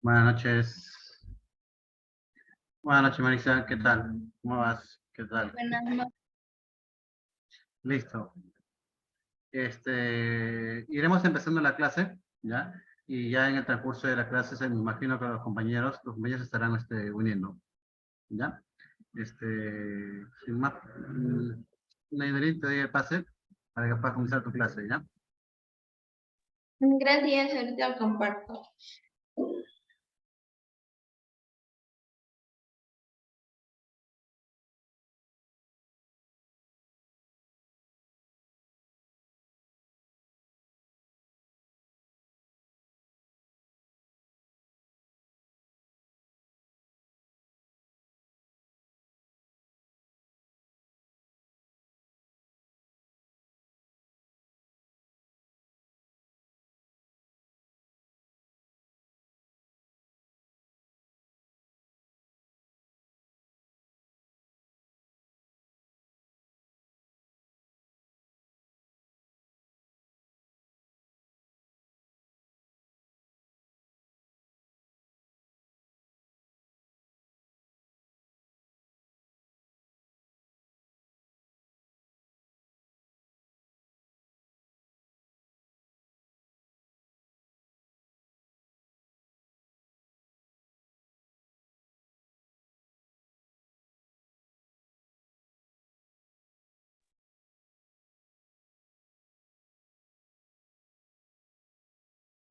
Buenas noches. Buenas noches, Marisa. ¿Qué tal? ¿Cómo vas? ¿Qué tal? Buenas noches. Listo. Iremos empezando la clase, ¿ya? Y ya en el transcurso de la clase, me imagino que los compañeros estarán uniendo, ¿ya? Sin más, Naiderín, te doy el pase para que puedas comenzar tu clase, ¿ya? Gracias, ahorita lo comparto.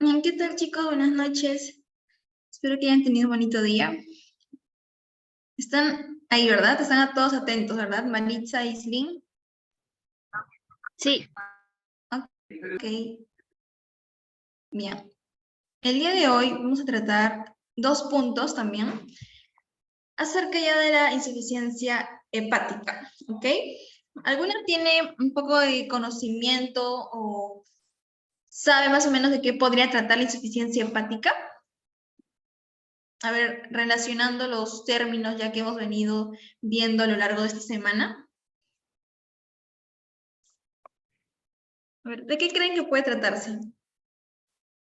Bien, ¿qué tal, chicos? Buenas noches. Espero que hayan tenido un bonito día. Están ahí, ¿verdad? Están a todos atentos, ¿verdad? Maritza y Slim. Sí. Ok. Bien. El día de hoy vamos a tratar 2 puntos también acerca ya de la insuficiencia hepática, ¿ok? ¿Alguna tiene un poco de conocimiento o sabe más o menos de qué podría tratar la insuficiencia hepática? A ver, relacionando los términos ya que hemos venido viendo a lo largo de esta semana. A ver, ¿de qué creen que puede tratarse?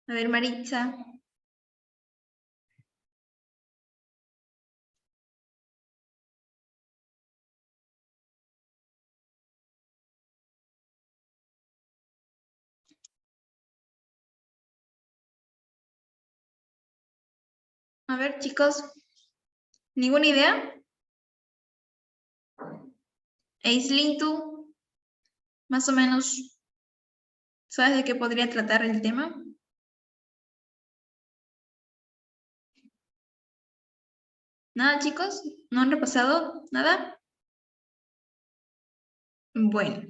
A ver, Maritza. A ver, chicos. ¿Ninguna idea? Aislinn, ¿tú más o menos sabes de qué podría tratar el tema? ¿Nada, chicos? ¿No han repasado nada? Bueno,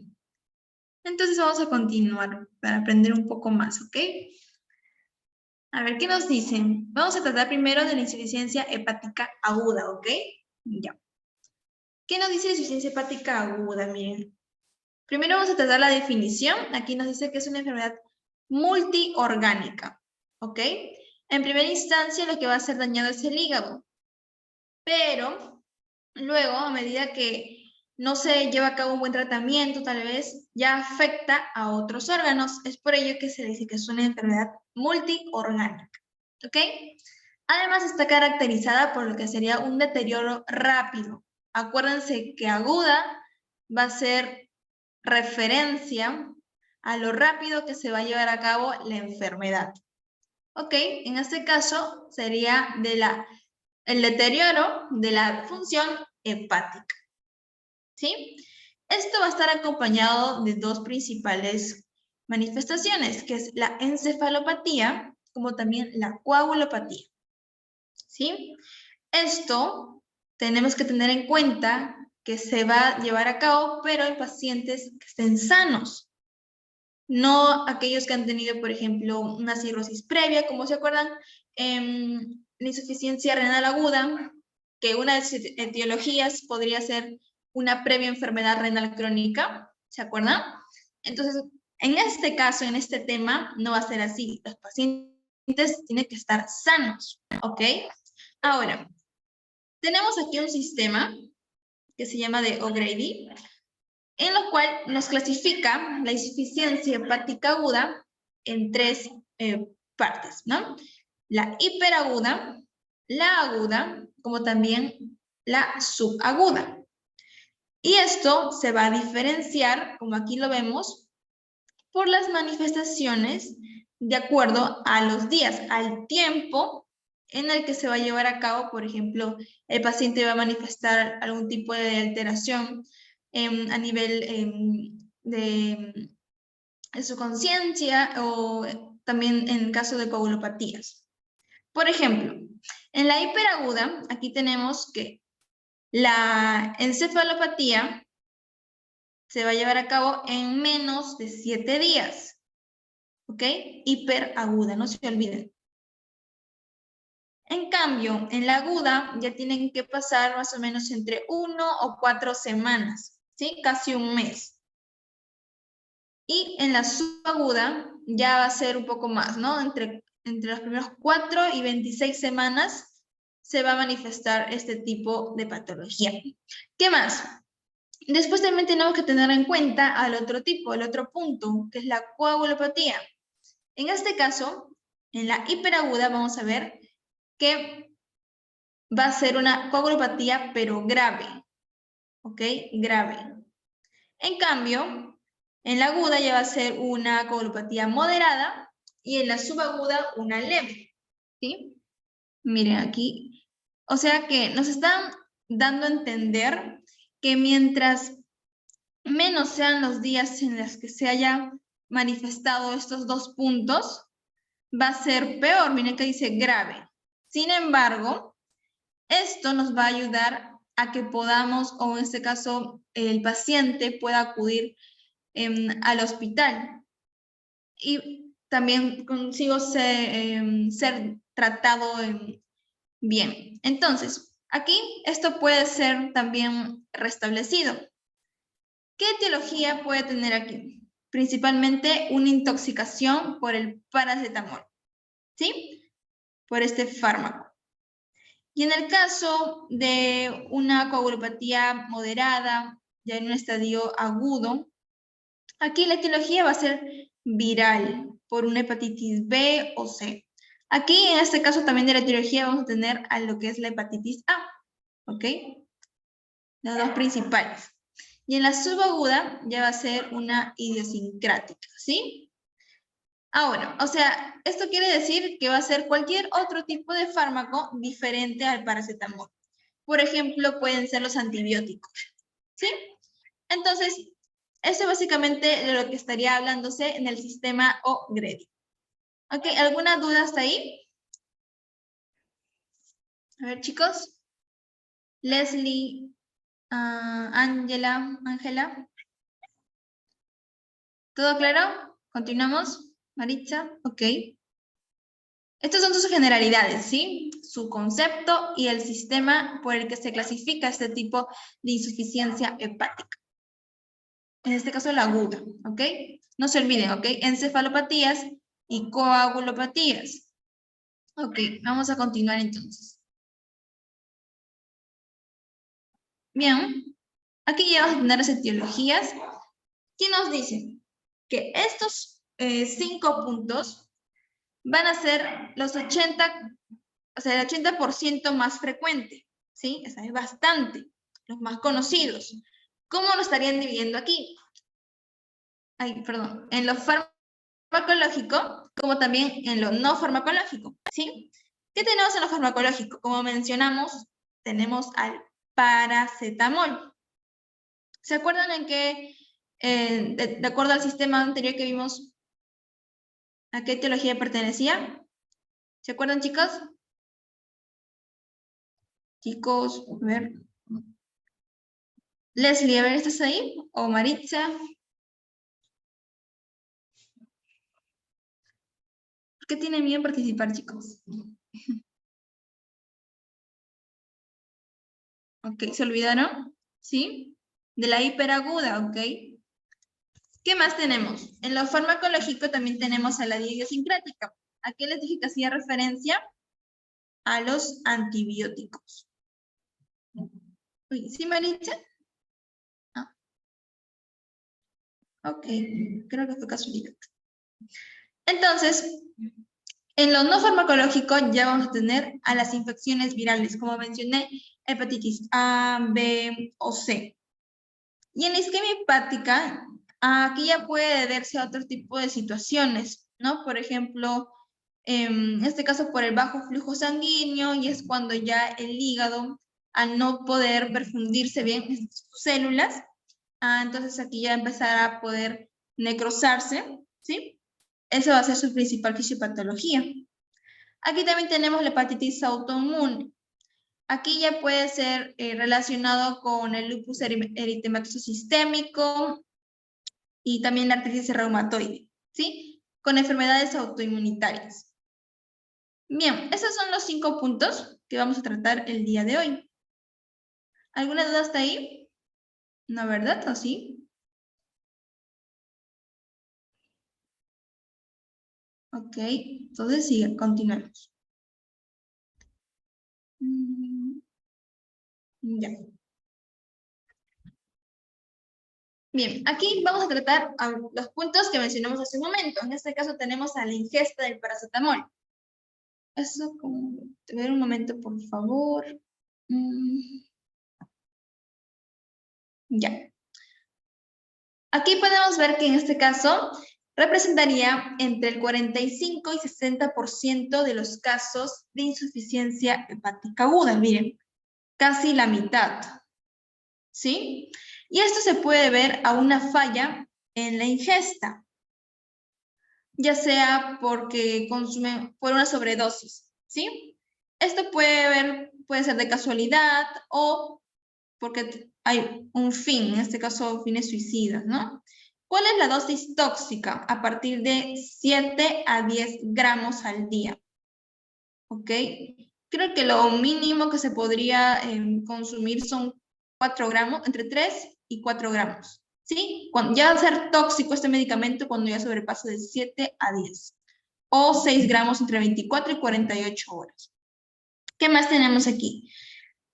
entonces vamos a continuar para aprender un poco más, ¿ok? A ver, ¿qué nos dicen? Vamos a tratar primero de la insuficiencia hepática aguda, ¿ok? Ya. ¿Qué nos dice insuficiencia hepática aguda? Miren. Primero vamos a tratar la definición. Aquí nos dice que es una enfermedad multiorgánica, ¿ok? En primera instancia lo que va a ser dañado es el hígado, pero luego a medida que no se lleva a cabo un buen tratamiento, tal vez ya afecta a otros órganos. Es por ello que se dice que es una enfermedad multiorgánica, ¿ok? Además está caracterizada por lo que sería un deterioro rápido. Acuérdense que aguda va a ser referencia a lo rápido que se va a llevar a cabo la enfermedad. Ok, en este caso sería el deterioro de la función hepática. ¿Sí? Esto va a estar acompañado de 2 principales manifestaciones, que es la encefalopatía, como también la coagulopatía. ¿Sí? Esto tenemos que tener en cuenta que se va a llevar a cabo, pero en pacientes que estén sanos. No aquellos que han tenido, por ejemplo, una cirrosis previa, como se acuerdan, la insuficiencia renal aguda, que una de sus etiologías podría ser una previa enfermedad renal crónica, ¿se acuerdan? Entonces, en este caso, en este tema, no va a ser así. Los pacientes tienen que estar sanos, ¿ok? Ahora, tenemos aquí un sistema que se llama de O'Grady, en lo cual nos clasifica la insuficiencia hepática aguda en 3 partes, ¿no? la hiperaguda, la aguda, como también la subaguda. Y esto se va a diferenciar, como aquí lo vemos, por las manifestaciones de acuerdo a los días, al tiempo en el que se va a llevar a cabo. Por ejemplo, el paciente va a manifestar algún tipo de alteración a nivel de su conciencia o también en caso de coagulopatías. Por ejemplo, en la hiperaguda, aquí tenemos que la encefalopatía se va a llevar a cabo en menos de 7 días. ¿Ok? Hiperaguda, no se olviden. En cambio, en la aguda ya tienen que pasar más o menos entre 1 o 4 semanas, ¿sí? Casi un mes. Y en la subaguda ya va a ser un poco más, ¿no? Entre los primeros 4 y 26 semanas se va a manifestar este tipo de patología. ¿Qué más? Después también tenemos que tener en cuenta al otro tipo, el otro punto, que es la coagulopatía. En este caso, en la hiperaguda vamos a ver que va a ser una coagulopatía, pero grave. ¿Ok? Grave. En cambio, en la aguda ya va a ser una coagulopatía moderada y en la subaguda una leve. ¿Sí? Miren aquí. O sea que nos están dando a entender que mientras menos sean los días en los que se haya manifestado estos dos puntos, va a ser peor. Miren que dice grave. Sin embargo, esto nos va a ayudar a que podamos, o en este caso, el paciente pueda acudir al hospital y también consigo ser tratado bien. Entonces, aquí esto puede ser también restablecido. ¿Qué etiología puede tener aquí? Principalmente una intoxicación por el paracetamol, ¿sí? Por este fármaco. Y en el caso de una coagulopatía moderada, ya en un estadio agudo, aquí la etiología va a ser viral por una hepatitis B o C. Aquí en este caso también de la etiología vamos a tener a lo que es la hepatitis A, ¿ok? Las dos principales. Y en la subaguda ya va a ser una idiosincrática, ¿sí? Ahora, o sea, esto quiere decir que va a ser cualquier otro tipo de fármaco diferente al paracetamol. Por ejemplo, pueden ser los antibióticos, ¿sí? Entonces, eso es básicamente de lo que estaría hablándose en el sistema OGREDI. ¿Ok? ¿Alguna duda hasta ahí? A ver, chicos. Leslie, Ángela. ¿Todo claro? ¿Continuamos? Maritza, ok. Estas son sus generalidades, ¿sí? Su concepto y el sistema por el que se clasifica este tipo de insuficiencia hepática. En este caso, la aguda, ¿ok? No se olviden, ¿ok? Encefalopatías y coagulopatías. Ok, vamos a continuar entonces. Bien, aquí ya vamos a tener las etiologías. ¿Qué nos dicen? Que estos 5 puntos van a ser los 80, o sea, el 80% más frecuente, ¿sí? Esa es bastante, los más conocidos. ¿Cómo lo estarían dividiendo aquí? Ay, perdón, en lo farmacológico, como también en lo no farmacológico, ¿sí? ¿Qué tenemos en lo farmacológico? Como mencionamos, tenemos al paracetamol. ¿Se acuerdan en que, de acuerdo al sistema anterior que vimos, a qué etiología pertenecía? ¿Se acuerdan, chicos? Chicos, a ver. Leslie, a ver, ¿estás ahí? ¿O Maritza? ¿Por qué tienen miedo a participar, chicos? Ok, ¿se olvidaron? ¿Sí? De la hiperaguda, ok. ¿Qué más tenemos? En lo farmacológico también tenemos a la idiosincrática. ¿A qué les dije que hacía referencia? A los antibióticos. Uy, ¿sí, Maritza? Ah. Ok, creo que fue casualidad. Entonces, En lo no farmacológico ya vamos a tener a las infecciones virales, como mencioné, hepatitis A, B o C. Y en la isquemia hepática, aquí ya puede deberse a otro tipo de situaciones, ¿no? Por ejemplo, en este caso por el bajo flujo sanguíneo, y es cuando ya el hígado, al no poder perfundirse bien en sus células, entonces aquí ya empezará a poder necrosarse, ¿sí? Esa va a ser su principal fisiopatología. Aquí también tenemos la hepatitis autoinmune. Aquí ya puede ser relacionado con el lupus eritematoso sistémico y también la artritis reumatoide, ¿sí? Con enfermedades autoinmunitarias. Bien, esos son los 5 puntos que vamos a tratar el día de hoy. ¿Alguna duda hasta ahí? ¿No, verdad? ¿O sí? Ok, entonces sigue, continuemos. Ya. Bien, aquí vamos a tratar los puntos que mencionamos hace un momento. En este caso tenemos a la ingesta del paracetamol. Eso, a ver un momento, por favor. Ya. Aquí podemos ver que en este caso representaría entre el 45 y 60% de los casos de insuficiencia hepática aguda. Miren, casi la mitad. ¿Sí? Y esto se puede ver a una falla en la ingesta, ya sea porque consumen por una sobredosis, ¿sí? Esto puede ser de casualidad o porque hay un fin, en este caso fines suicidas, ¿no? ¿Cuál es la dosis tóxica? A partir de 7 a 10 gramos al día, ¿ok? Creo que lo mínimo que se podría consumir son 4 gramos, entre 3 y 4 gramos, ¿sí? Ya va a ser tóxico este medicamento cuando ya sobrepasa de 7 a 10. O 6 gramos entre 24 y 48 horas. ¿Qué más tenemos aquí?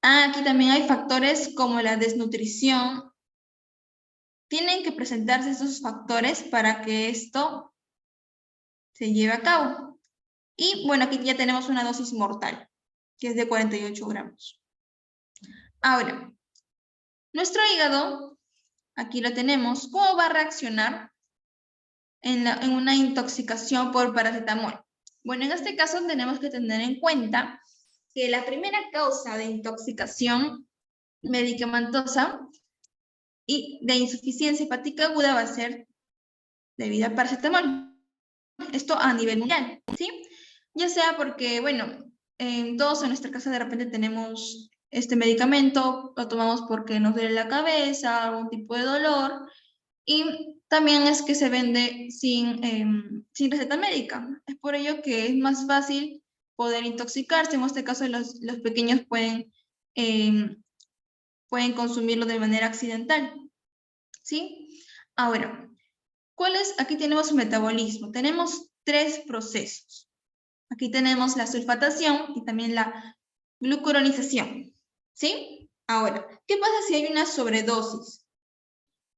Aquí también hay factores como la desnutrición. Tienen que presentarse esos factores para que esto se lleve a cabo. Y bueno, aquí ya tenemos una dosis mortal, que es de 48 gramos. Ahora, nuestro hígado, aquí lo tenemos, ¿cómo va a reaccionar en una intoxicación por paracetamol? Bueno, en este caso tenemos que tener en cuenta que la primera causa de intoxicación medicamentosa y de insuficiencia hepática aguda va a ser debido al paracetamol. Esto a nivel mundial, ¿sí? Ya sea porque, bueno, todos en nuestra casa de repente tenemos este medicamento, lo tomamos porque nos duele la cabeza, algún tipo de dolor, y también es que se vende sin receta médica. Es por ello que es más fácil poder intoxicarse. En este caso, los pequeños pueden consumirlo de manera accidental, ¿sí? Ahora, aquí tenemos metabolismo. Tenemos 3 procesos. Aquí tenemos la sulfatación y también la glucuronización, ¿sí? Ahora, ¿qué pasa si hay una sobredosis?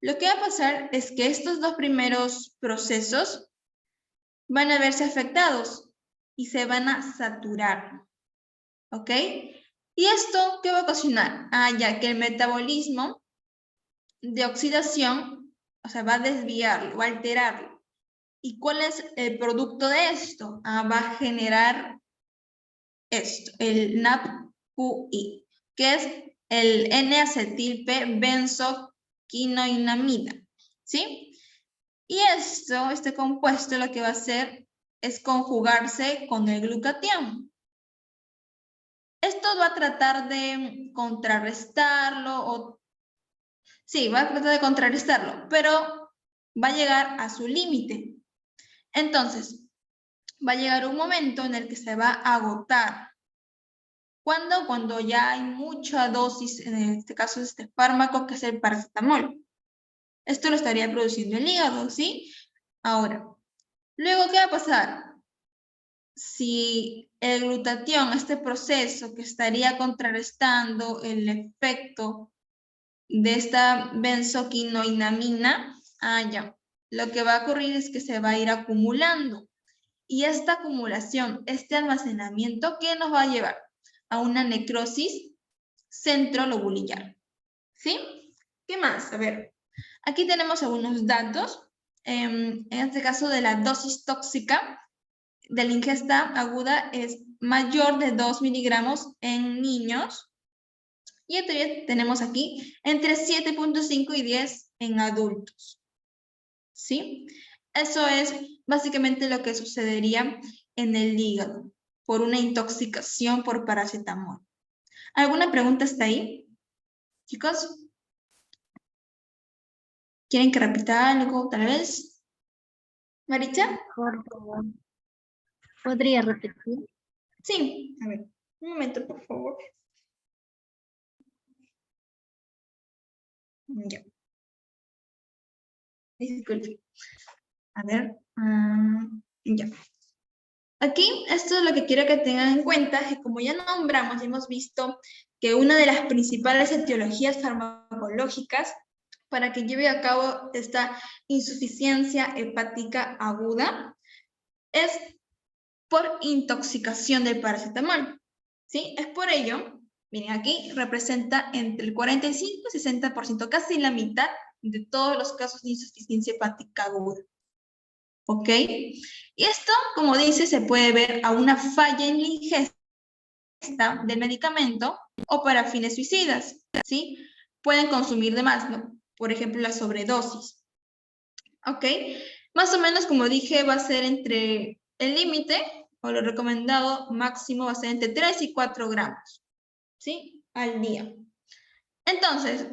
Lo que va a pasar es que estos 2 primeros procesos van a verse afectados y se van a saturar, ¿ok? ¿Y esto qué va a ocasionar? Ya que el metabolismo de oxidación, o sea, va a desviarlo, va a alterarlo. ¿Y cuál es el producto de esto? Va a generar esto, el NAPQI, que es el N-acetilp-benzoquinoinamida, ¿sí? Y este compuesto lo que va a hacer es conjugarse con el glutatión. Esto va a tratar de contrarrestarlo, sí, va a tratar de contrarrestarlo, pero va a llegar a su límite. Entonces, va a llegar un momento en el que se va a agotar. ¿Cuándo? Cuando ya hay mucha dosis, en este caso este fármaco, que es el paracetamol. Esto lo estaría produciendo el hígado, ¿sí? Ahora, luego, ¿qué va a pasar? Si el glutatión, este proceso que estaría contrarrestando el efecto de esta benzoquinoinamina, ya, lo que va a ocurrir es que se va a ir acumulando. Y esta acumulación, este almacenamiento, ¿qué nos va a llevar? A una necrosis centrolobulillar. ¿Sí? ¿Qué más? A ver, aquí tenemos algunos datos. En este caso de la dosis tóxica de la ingesta aguda es mayor de 2 miligramos en niños. Y entonces tenemos aquí entre 7.5 y 10 en adultos. ¿Sí? Eso es básicamente lo que sucedería en el hígado por una intoxicación por paracetamol. ¿Alguna pregunta hasta ahí? Chicos, ¿quieren que repita algo tal vez? ¿Maricha? Por favor. ¿Podría repetir? Sí, a ver, un momento por favor. Ya. Disculpe. A ver, ya. Aquí, esto es lo que quiero que tengan en cuenta, que como ya nombramos y hemos visto que una de las principales etiologías farmacológicas para que lleve a cabo esta insuficiencia hepática aguda es por intoxicación del paracetamol, ¿sí? Es por ello, miren aquí, representa entre el 45 y 60%, casi la mitad de todos los casos de insuficiencia hepática aguda. ¿Ok? Y esto, como dice, se puede ver a una falla en la ingesta del medicamento o para fines suicidas, ¿sí? Pueden consumir de más, ¿no? Por ejemplo, la sobredosis. ¿Ok? Más o menos, como dije, va a ser entre el límite o lo recomendado máximo va a ser entre 3 y 4 gramos, ¿sí? Al día. Entonces,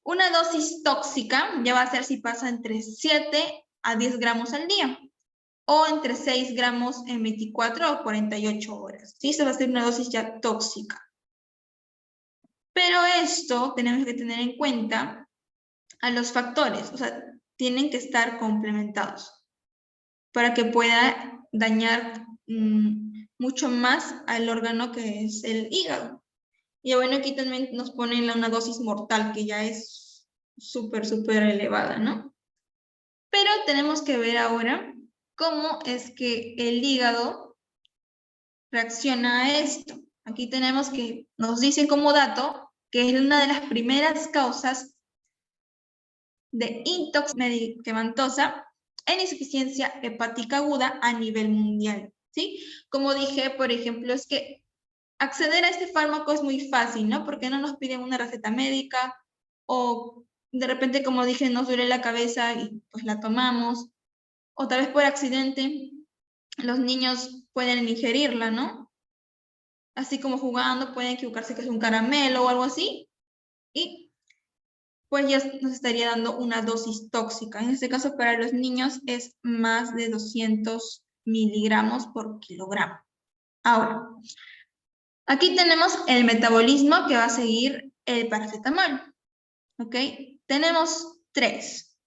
una dosis tóxica ya va a ser si pasa entre 7 a 10 gramos al día o entre 6 gramos en 24 o 48 horas. ¿Sí? Eso va a ser una dosis ya tóxica. Pero esto tenemos que tener en cuenta a los factores, o sea, tienen que estar complementados para que pueda dañar mucho más al órgano que es el hígado. Y bueno, aquí también nos ponen una dosis mortal que ya es súper, súper elevada, ¿no? Pero tenemos que ver ahora cómo es que el hígado reacciona a esto. Aquí tenemos que nos dicen como dato que es una de las primeras causas de intoxicación medicamentosa en insuficiencia hepática aguda a nivel mundial, ¿sí? Como dije, por ejemplo, es que acceder a este fármaco es muy fácil, ¿no? Porque no nos piden una receta médica o de repente, como dije, nos duele la cabeza y pues la tomamos, o tal vez por accidente los niños pueden ingerirla, ¿no? Así como jugando pueden equivocarse que es un caramelo o algo así y pues ya nos estaría dando una dosis tóxica. En este caso para los niños es más de 200 miligramos por kilogramo. Ahora, aquí tenemos el metabolismo que va a seguir el paracetamol. ¿Ok? Tenemos 3.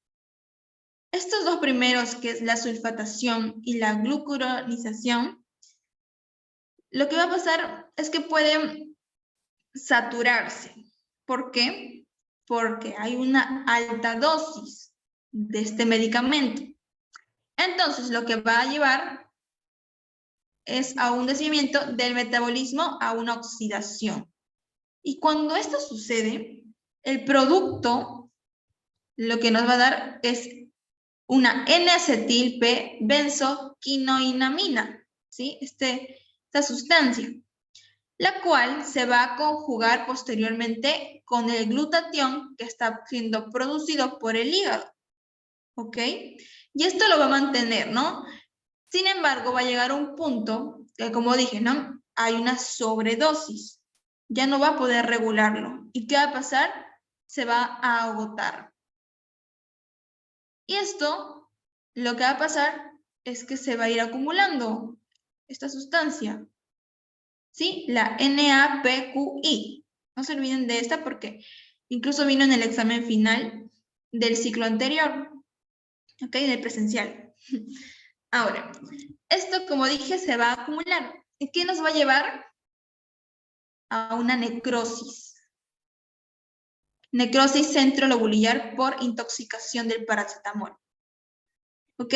Estos dos primeros, que es la sulfatación y la glucuronización, lo que va a pasar es que pueden saturarse. ¿Por qué? Porque hay una alta dosis de este medicamento. Entonces, lo que va a llevar es a un desviamiento del metabolismo a una oxidación. Y cuando esto sucede, el producto lo que nos va a dar es una N-acetil-P-benzoquinoinamina, ¿sí? Esta sustancia, la cual se va a conjugar posteriormente con el glutatión que está siendo producido por el hígado, ¿ok? Y esto lo va a mantener, ¿no? Sin embargo, va a llegar a un punto que, como dije, ¿no? Hay una sobredosis. Ya no va a poder regularlo. ¿Y qué va a pasar? Se va a agotar. Y esto, lo que va a pasar es que se va a ir acumulando esta sustancia. ¿Sí? La NAPQI. No se olviden de esta porque incluso vino en el examen final del ciclo anterior. ¿Ok? Del presencial. Ahora, esto, como dije, se va a acumular. ¿Y qué nos va a llevar? A una necrosis. Necrosis centrolobulillar por intoxicación del paracetamol. ¿Ok?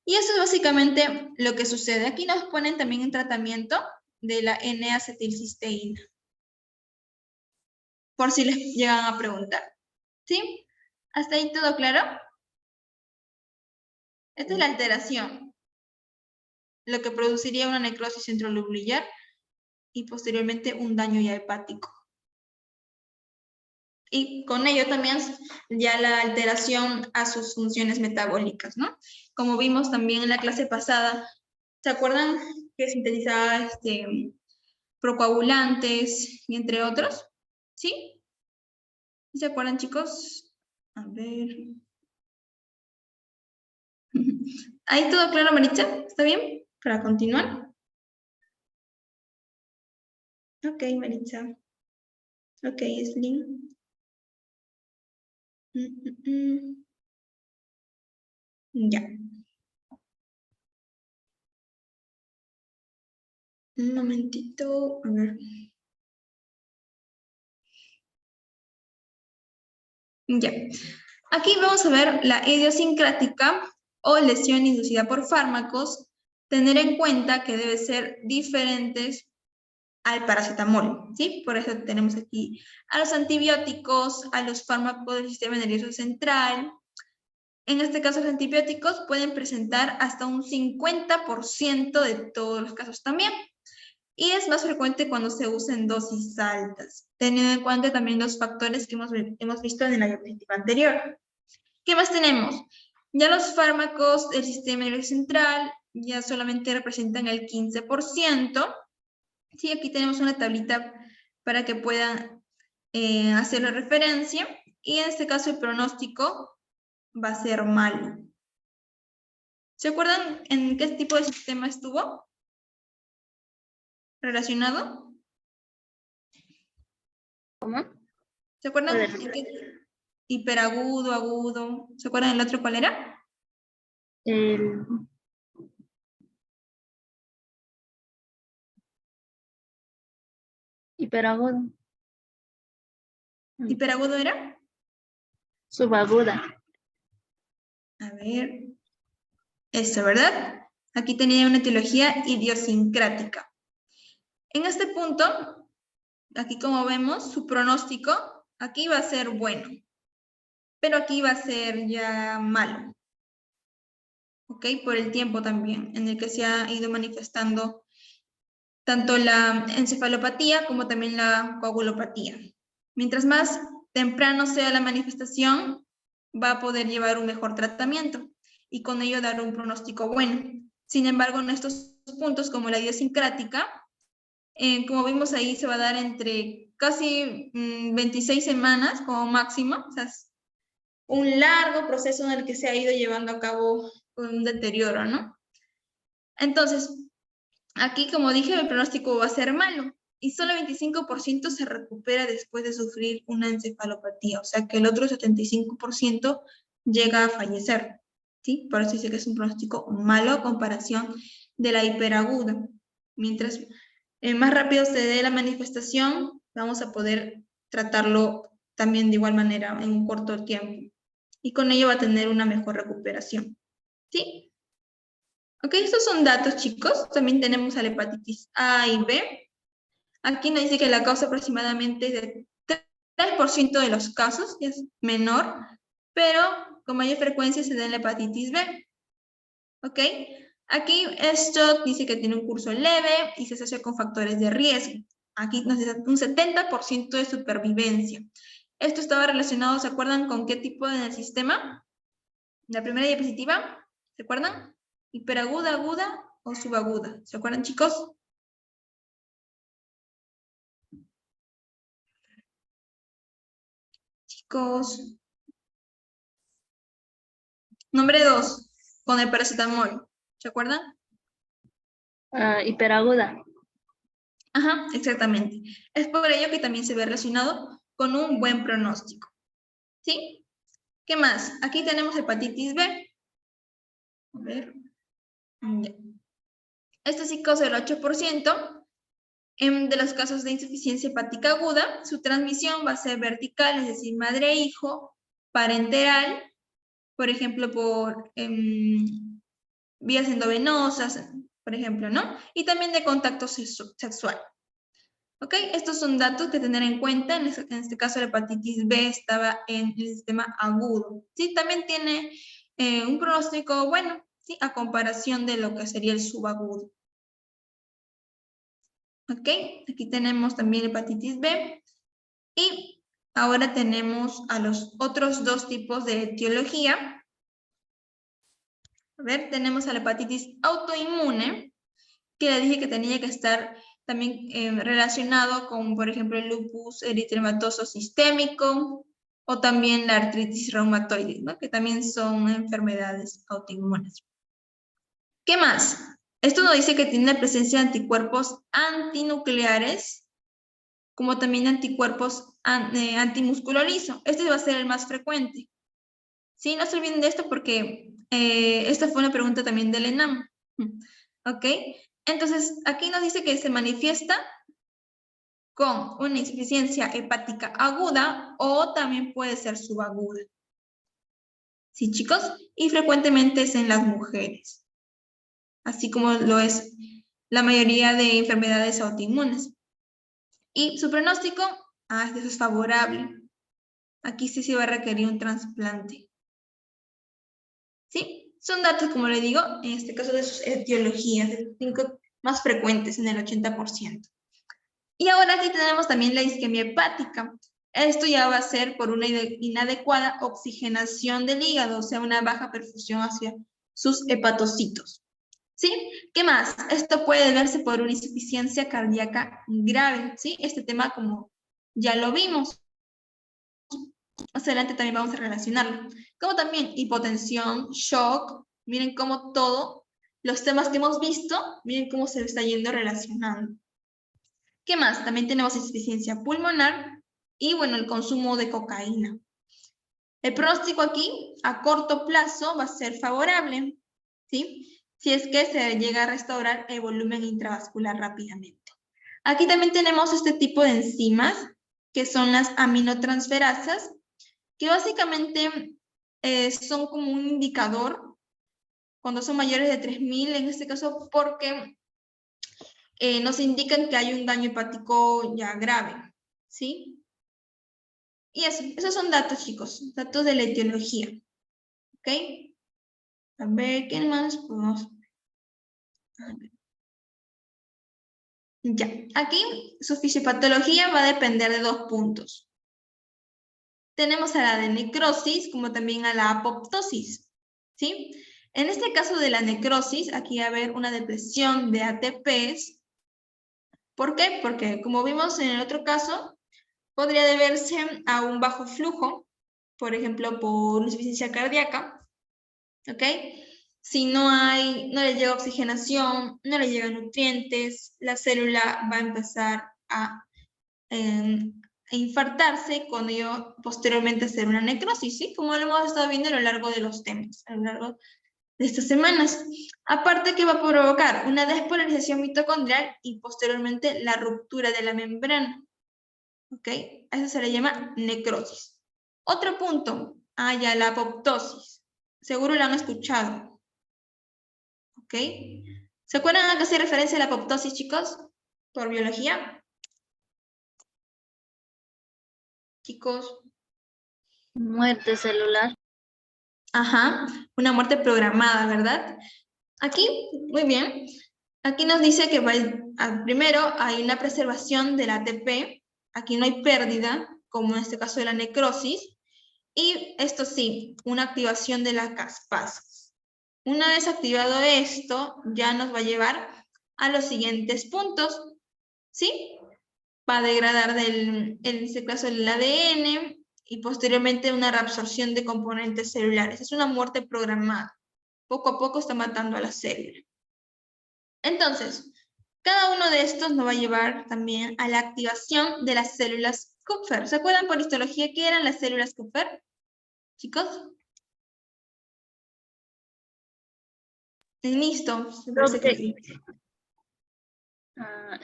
Y eso es básicamente lo que sucede. Aquí nos ponen también en tratamiento de la N-acetilcisteína. Por si les llegan a preguntar. ¿Sí? ¿Hasta ahí todo claro? Esta es la alteración. Lo que produciría una necrosis centrolobular y posteriormente un daño ya hepático. Y con ello también ya la alteración a sus funciones metabólicas, ¿no? Como vimos también en la clase pasada, ¿se acuerdan que sintetizaba procoagulantes y entre otros? ¿Sí? ¿Se acuerdan, chicos? A ver. ¿Ahí todo claro, Maritza? ¿Está bien? Para continuar. Ok, Maritza. Ok, Slim. Ya. Un momentito. A ver. Ya. Aquí vamos a ver la idiosincrática o lesión inducida por fármacos. Tener en cuenta que debe ser diferentes al paracetamol, ¿sí? Por eso tenemos aquí a los antibióticos, a los fármacos del sistema nervioso central. En este caso, los antibióticos pueden presentar hasta un 50% de todos los casos también. Y es más frecuente cuando se usa en dosis altas, teniendo en cuenta también los factores que hemos visto en la diapositiva anterior. ¿Qué más tenemos? Ya los fármacos del sistema nervioso central ya solamente representan el 15%. Sí, aquí tenemos una tablita para que puedan hacer la referencia. Y en este caso el pronóstico va a ser malo. ¿Se acuerdan en qué tipo de sistema estuvo relacionado? ¿Cómo? ¿Se acuerdan? ¿Puede ¿En repetir? qué? Hiperagudo, agudo. ¿Se acuerdan el otro cuál era? El hiperagudo. ¿Hiperagudo era? Subaguda. A ver. Esto, ¿verdad? Aquí tenía una etiología idiosincrática. En este punto, aquí como vemos, su pronóstico, aquí va a ser bueno, pero aquí va a ser ya malo. ¿Ok? Por el tiempo también, en el que se ha ido manifestando tanto la encefalopatía como también la coagulopatía. Mientras más temprano sea la manifestación, va a poder llevar un mejor tratamiento y con ello dar un pronóstico bueno. Sin embargo, en estos puntos, como la idiosincrática, como vimos ahí, se va a dar entre casi 26 semanas como máximo. O sea, es un largo proceso en el que se ha ido llevando a cabo un deterioro, ¿no? Entonces, aquí, como dije, el pronóstico va a ser malo y solo el 25% se recupera después de sufrir una encefalopatía, o sea que el otro 75% llega a fallecer, ¿sí? Por eso dice que es un pronóstico malo a comparación de la hiperaguda. Mientras más rápido se dé la manifestación, vamos a poder tratarlo también de igual manera en un corto tiempo y con ello va a tener una mejor recuperación, ¿sí? Ok, estos son datos, chicos. También tenemos a la hepatitis A y B. Aquí nos dice que la causa aproximadamente de 3% de los casos, ya es menor, pero con mayor frecuencia se da en la hepatitis B. Ok, aquí esto dice que tiene un curso leve y se asocia con factores de riesgo. Aquí nos dice un 70% de supervivencia. Esto estaba relacionado, ¿se acuerdan con qué tipo en el sistema? La primera diapositiva, ¿se acuerdan? Hiperaguda, aguda o subaguda. ¿Se acuerdan, chicos? Chicos. Nombre 2, con el paracetamol. ¿Se acuerdan? Hiperaguda. Ajá, exactamente. Es por ello que también se ve relacionado con un buen pronóstico. ¿Sí? ¿Qué más? Aquí tenemos hepatitis B. A ver. Ya. Este sí causa el 8%. De los casos de insuficiencia hepática aguda, su transmisión va a ser vertical, es decir, madre-hijo, parenteral, por ejemplo, por vías endovenosas, por ejemplo, ¿no? Y también de contacto sexual. ¿Ok? Estos son datos que tener en cuenta. En este caso, la hepatitis B estaba en el sistema agudo. ¿Sí? También tiene un pronóstico bueno, ¿sí? A comparación de lo que sería el subagudo. ¿Ok? Aquí tenemos también hepatitis B. Y ahora tenemos a los otros dos tipos de etiología. A ver, tenemos a la hepatitis autoinmune, que le dije que tenía que estar también relacionado con, por ejemplo, el lupus eritematoso sistémico o también la artritis reumatoide, ¿no? Que también son enfermedades autoinmunes. ¿Qué más? Esto nos dice que tiene la presencia de anticuerpos antinucleares, como también anticuerpos antimusculo liso. Este va a ser el más frecuente. Sí, no se olviden de esto porque esta fue una pregunta también del ENAM. ¿Ok? Entonces, aquí nos dice que se manifiesta con una insuficiencia hepática aguda o también puede ser subaguda. ¿Sí, chicos? Y frecuentemente es en las mujeres, así como lo es la mayoría de enfermedades autoinmunes. Y su pronóstico, eso es favorable. Aquí sí se va a requerir un trasplante. ¿Sí? Son datos, como le digo, en este caso de sus etiologías, de los 5 más frecuentes en el 80%. Y ahora aquí tenemos también la isquemia hepática. Esto ya va a ser por una inadecuada oxigenación del hígado, o sea, una baja perfusión hacia sus hepatocitos. ¿Sí? ¿Qué más? Esto puede verse por una insuficiencia cardíaca grave, ¿sí? Este tema, como ya lo vimos, más adelante también vamos a relacionarlo. Como también hipotensión, shock, miren cómo todo, los temas que hemos visto, miren cómo se está yendo relacionando. ¿Qué más? También tenemos insuficiencia pulmonar y, bueno, el consumo de cocaína. El pronóstico aquí, a corto plazo, va a ser favorable, ¿sí? Si es que se llega a restaurar el volumen intravascular rápidamente. Aquí también tenemos este tipo de enzimas, que son las aminotransferasas, que básicamente son como un indicador cuando son mayores de 3000, en este caso porque nos indican que hay un daño hepático ya grave, ¿sí? Y esos son datos, chicos, datos de la etiología, ¿ok? A ver, ¿qué más podemos? A ver. Ya, aquí su fisiopatología va a depender de 2 puntos. Tenemos a la de necrosis, como también a la apoptosis, ¿sí? En este caso de la necrosis, aquí va a haber una depresión de ATPs. ¿Por qué? Porque, como vimos en el otro caso, podría deberse a un bajo flujo, por ejemplo, por insuficiencia cardíaca, ¿ok? Si no le llega oxigenación, no le llegan nutrientes, la célula va a empezar a infartarse con ello posteriormente hacer una necrosis, ¿sí? Como lo hemos estado viendo a lo largo de los temas, a lo largo de estas semanas. Aparte que va a provocar una despolarización mitocondrial y posteriormente la ruptura de la membrana, ¿ok? A eso se le llama necrosis. Otro punto, ya la apoptosis. Seguro lo han escuchado, ¿ok? ¿Se acuerdan a qué hace referencia la apoptosis, chicos? Por biología. Chicos. Muerte celular. Ajá, una muerte programada, ¿verdad? Aquí, muy bien. Aquí nos dice que primero hay una preservación del ATP. Aquí no hay pérdida, como en este caso de la necrosis. Y esto sí, una activación de la caspasa. Una vez activado esto, ya nos va a llevar a los siguientes puntos, ¿sí? Va a degradar en este caso el ADN y posteriormente una reabsorción de componentes celulares. Es una muerte programada. Poco a poco está matando a la célula. Entonces, cada uno de estos nos va a llevar también a la activación de las células Kupffer. ¿Se acuerdan por histología qué eran las células Kupffer? Chicos. Listo, me parece que sí.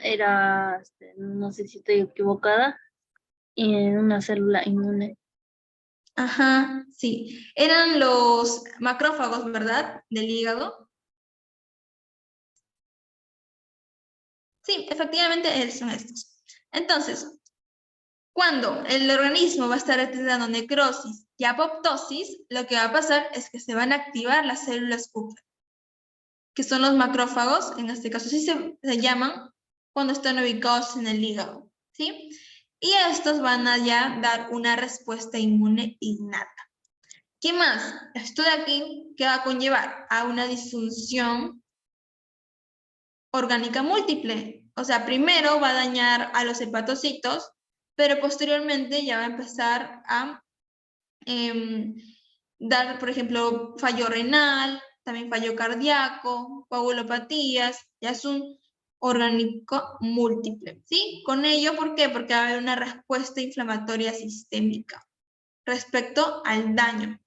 Era, no sé si estoy equivocada, en una célula inmune. Ajá, sí. Eran los macrófagos, ¿verdad? Del hígado. Sí, efectivamente son estos. Entonces, cuando el organismo va a estar realizando necrosis y apoptosis, lo que va a pasar es que se van a activar las células Kupffer, que son los macrófagos, en este caso sí se llaman, cuando están ubicados en el hígado, ¿sí? Y estos van a ya dar una respuesta inmune innata. ¿Qué más? Esto de aquí, que va a conllevar a una disfunción orgánica múltiple. O sea, primero va a dañar a los hepatocitos, pero posteriormente ya va a empezar a dar, por ejemplo, fallo renal, también fallo cardíaco, coagulopatías, ya es un orgánico múltiple, ¿sí? Con ello, ¿por qué? Porque va a haber una respuesta inflamatoria sistémica respecto al daño.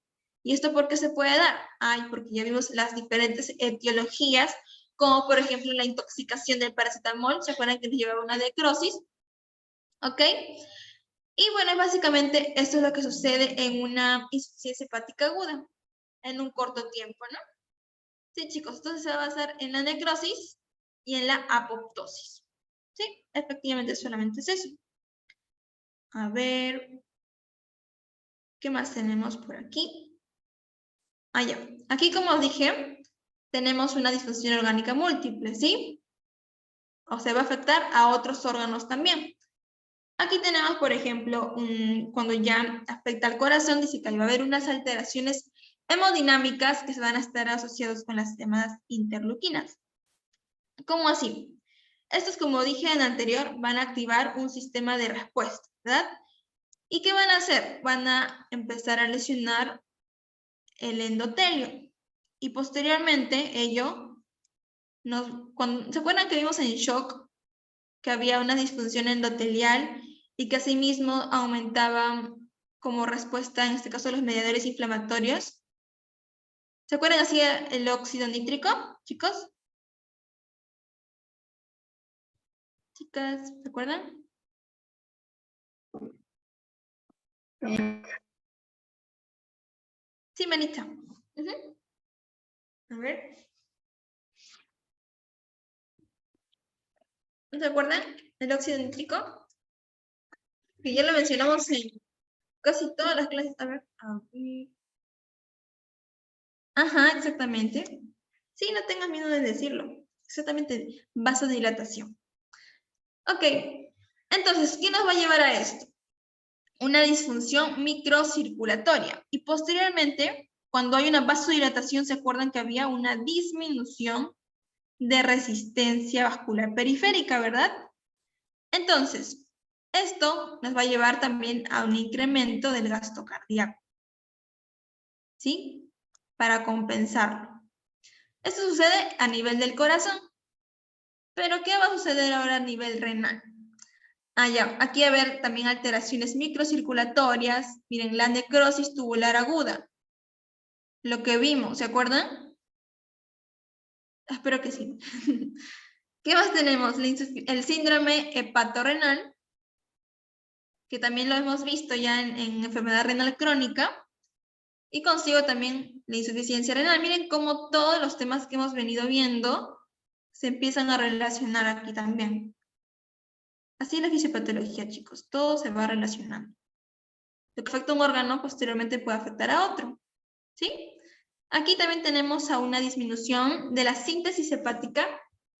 ¿Y esto por qué se puede dar? Ay, porque ya vimos las diferentes etiologías, como por ejemplo la intoxicación del paracetamol, ¿se acuerdan que nos llevaba una necrosis? ¿Ok? Y bueno, básicamente esto es lo que sucede en una insuficiencia hepática aguda, en un corto tiempo, ¿no? Sí, chicos, entonces se va a basar en la necrosis y en la apoptosis. Sí, efectivamente solamente es eso. A ver, ¿qué más tenemos por aquí? Ah, ya. Aquí, como os dije, tenemos una disfunción orgánica múltiple, ¿sí? O sea, va a afectar a otros órganos también. Aquí tenemos, por ejemplo, cuando ya afecta al corazón, dice que va a haber unas alteraciones hemodinámicas que se van a estar asociadas con las llamadas interleuquinas. ¿Cómo así? Estos, como dije en anterior, van a activar un sistema de respuesta, ¿verdad? ¿Y qué van a hacer? Van a empezar a lesionar el endotelio. Y posteriormente, ¿se acuerdan que vimos en shock que había una disfunción endotelial y que asimismo aumentaban como respuesta, en este caso, los mediadores inflamatorios? ¿Se acuerdan así el óxido nítrico, chicos? Chicas, ¿se acuerdan? Sí, Manita. A ver. ¿No se acuerdan? El óxido nítrico. Que ya lo mencionamos en casi todas las clases. A ver. Ajá, exactamente. Sí, no tengas miedo de decirlo. Exactamente, vasodilatación. Ok, entonces, ¿qué nos va a llevar a esto? Una disfunción microcirculatoria. Y posteriormente, cuando hay una vasodilatación, ¿se acuerdan que había una disminución de resistencia vascular periférica, verdad? Entonces, esto nos va a llevar también a un incremento del gasto cardíaco, ¿sí? Para compensarlo. Esto sucede a nivel del corazón. Pero, ¿qué va a suceder ahora a nivel renal? Ya, aquí a ver también alteraciones microcirculatorias. Miren, la necrosis tubular aguda. Lo que vimos, ¿se acuerdan? Espero que sí. ¿Qué más tenemos? El síndrome hepatorrenal, que también lo hemos visto ya en enfermedad renal crónica, y consigo también la insuficiencia renal. Miren cómo todos los temas que hemos venido viendo se empiezan a relacionar aquí también. Así es la fisiopatología, chicos, todo se va relacionando. Lo que afecta a un órgano posteriormente puede afectar a otro, ¿sí? Aquí también tenemos a una disminución de la síntesis hepática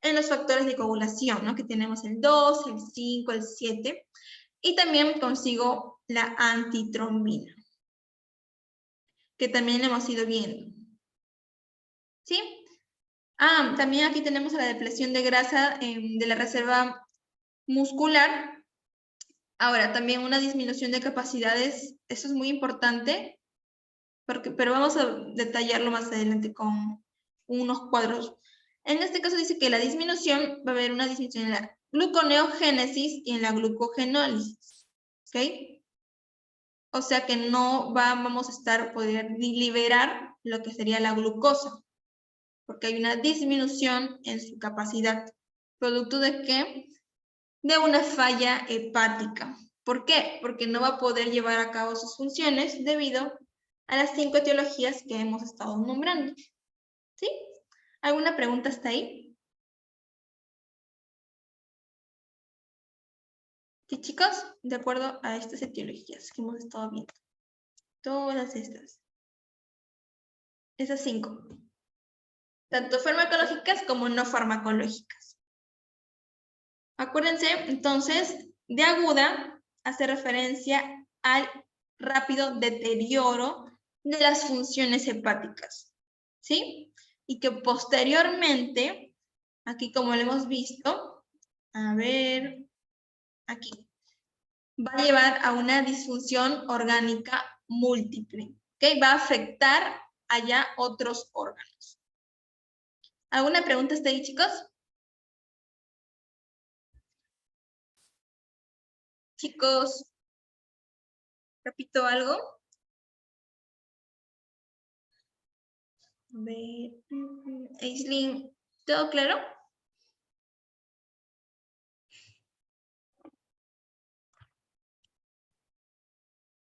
en los factores de coagulación, ¿no? Que tenemos el 2, el 5, el 7, y también consigo la antitrombina, que también hemos ido viendo, ¿sí? También aquí tenemos la depleción de grasa de la reserva muscular. Ahora, también una disminución de capacidades, eso es muy importante, pero vamos a detallarlo más adelante con unos cuadros. En este caso dice que la disminución va a haber una disminución en la gluconeogénesis y en la glucogenólisis, ¿ok? O sea que no vamos a poder liberar lo que sería la glucosa, porque hay una disminución en su capacidad. ¿Producto de qué? De una falla hepática. ¿Por qué? Porque no va a poder llevar a cabo sus funciones debido a las 5 etiologías que hemos estado nombrando. ¿Sí? ¿Alguna pregunta hasta ahí? ¿Sí, chicos? De acuerdo a estas etiologías que hemos estado viendo. Todas estas. Esas 5. Tanto farmacológicas como no farmacológicas. Acuérdense, entonces, de aguda hace referencia al rápido deterioro de las funciones hepáticas, ¿sí? Y que posteriormente, aquí como lo hemos visto, a ver, aquí, va a llevar a una disfunción orgánica múltiple, ¿ok? Va a afectar allá otros órganos. ¿Alguna pregunta hasta ahí, chicos? Chicos, ¿repito algo? A ver, Aislinn, ¿todo claro?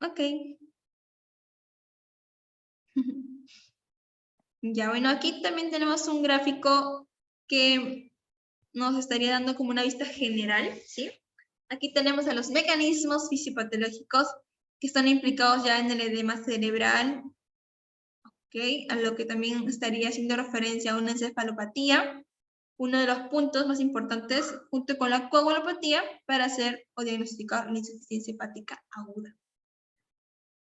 Ok. Ya, bueno, aquí también tenemos un gráfico que nos estaría dando como una vista general, ¿sí? Aquí tenemos a los mecanismos fisiopatológicos que están implicados ya en el edema cerebral, ¿ok? A lo que también estaría haciendo referencia a una encefalopatía, uno de los puntos más importantes junto con la coagulopatía para hacer o diagnosticar la insuficiencia hepática aguda.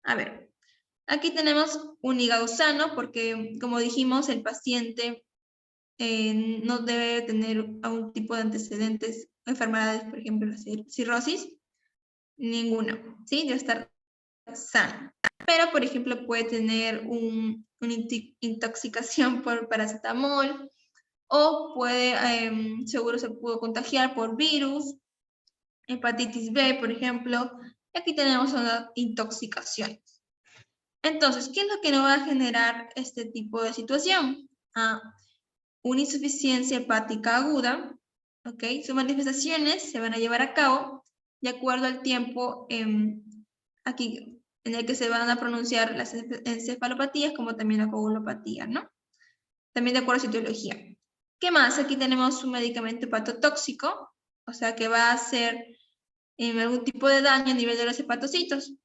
A ver, aquí tenemos un hígado sano porque, como dijimos, el paciente no debe tener algún tipo de antecedentes, enfermedades, por ejemplo, la cirrosis, ninguna, ¿sí? Debe estar sano. Pero, por ejemplo, puede tener una intoxicación por paracetamol o puede, seguro se pudo contagiar por virus, hepatitis B, por ejemplo. Y aquí tenemos una intoxicación. Entonces, ¿qué es lo que nos va a generar este tipo de situación? Una insuficiencia hepática aguda, ¿ok? Sus manifestaciones se van a llevar a cabo de acuerdo al tiempo aquí en el que se van a pronunciar las encefalopatías como también la coagulopatía, ¿no? También de acuerdo a su etiología. ¿Qué más? Aquí tenemos un medicamento hepatotóxico, o sea que va a hacer algún tipo de daño a nivel de los hepatocitos.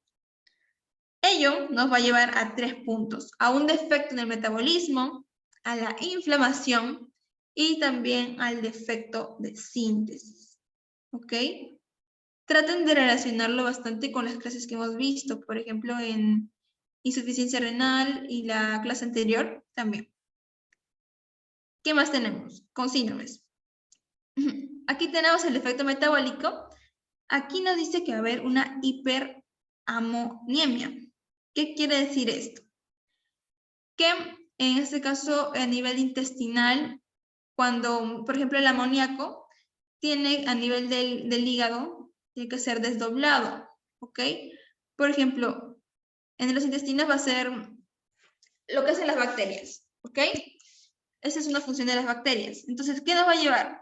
Ello nos va a llevar a 3 puntos, a un defecto en el metabolismo, a la inflamación y también al defecto de síntesis, ¿ok? Traten de relacionarlo bastante con las clases que hemos visto, por ejemplo, en insuficiencia renal y la clase anterior también. ¿Qué más tenemos? Con síndromes. Aquí tenemos el efecto metabólico. Aquí nos dice que va a haber una hiperamoniemia. ¿Qué quiere decir esto? Que en este caso a nivel intestinal, cuando por ejemplo el amoníaco tiene a nivel del hígado, tiene que ser desdoblado, ¿ok? Por ejemplo, en los intestinos va a ser lo que hacen las bacterias, ¿ok? Esa es una función de las bacterias. Entonces, ¿qué nos va a llevar?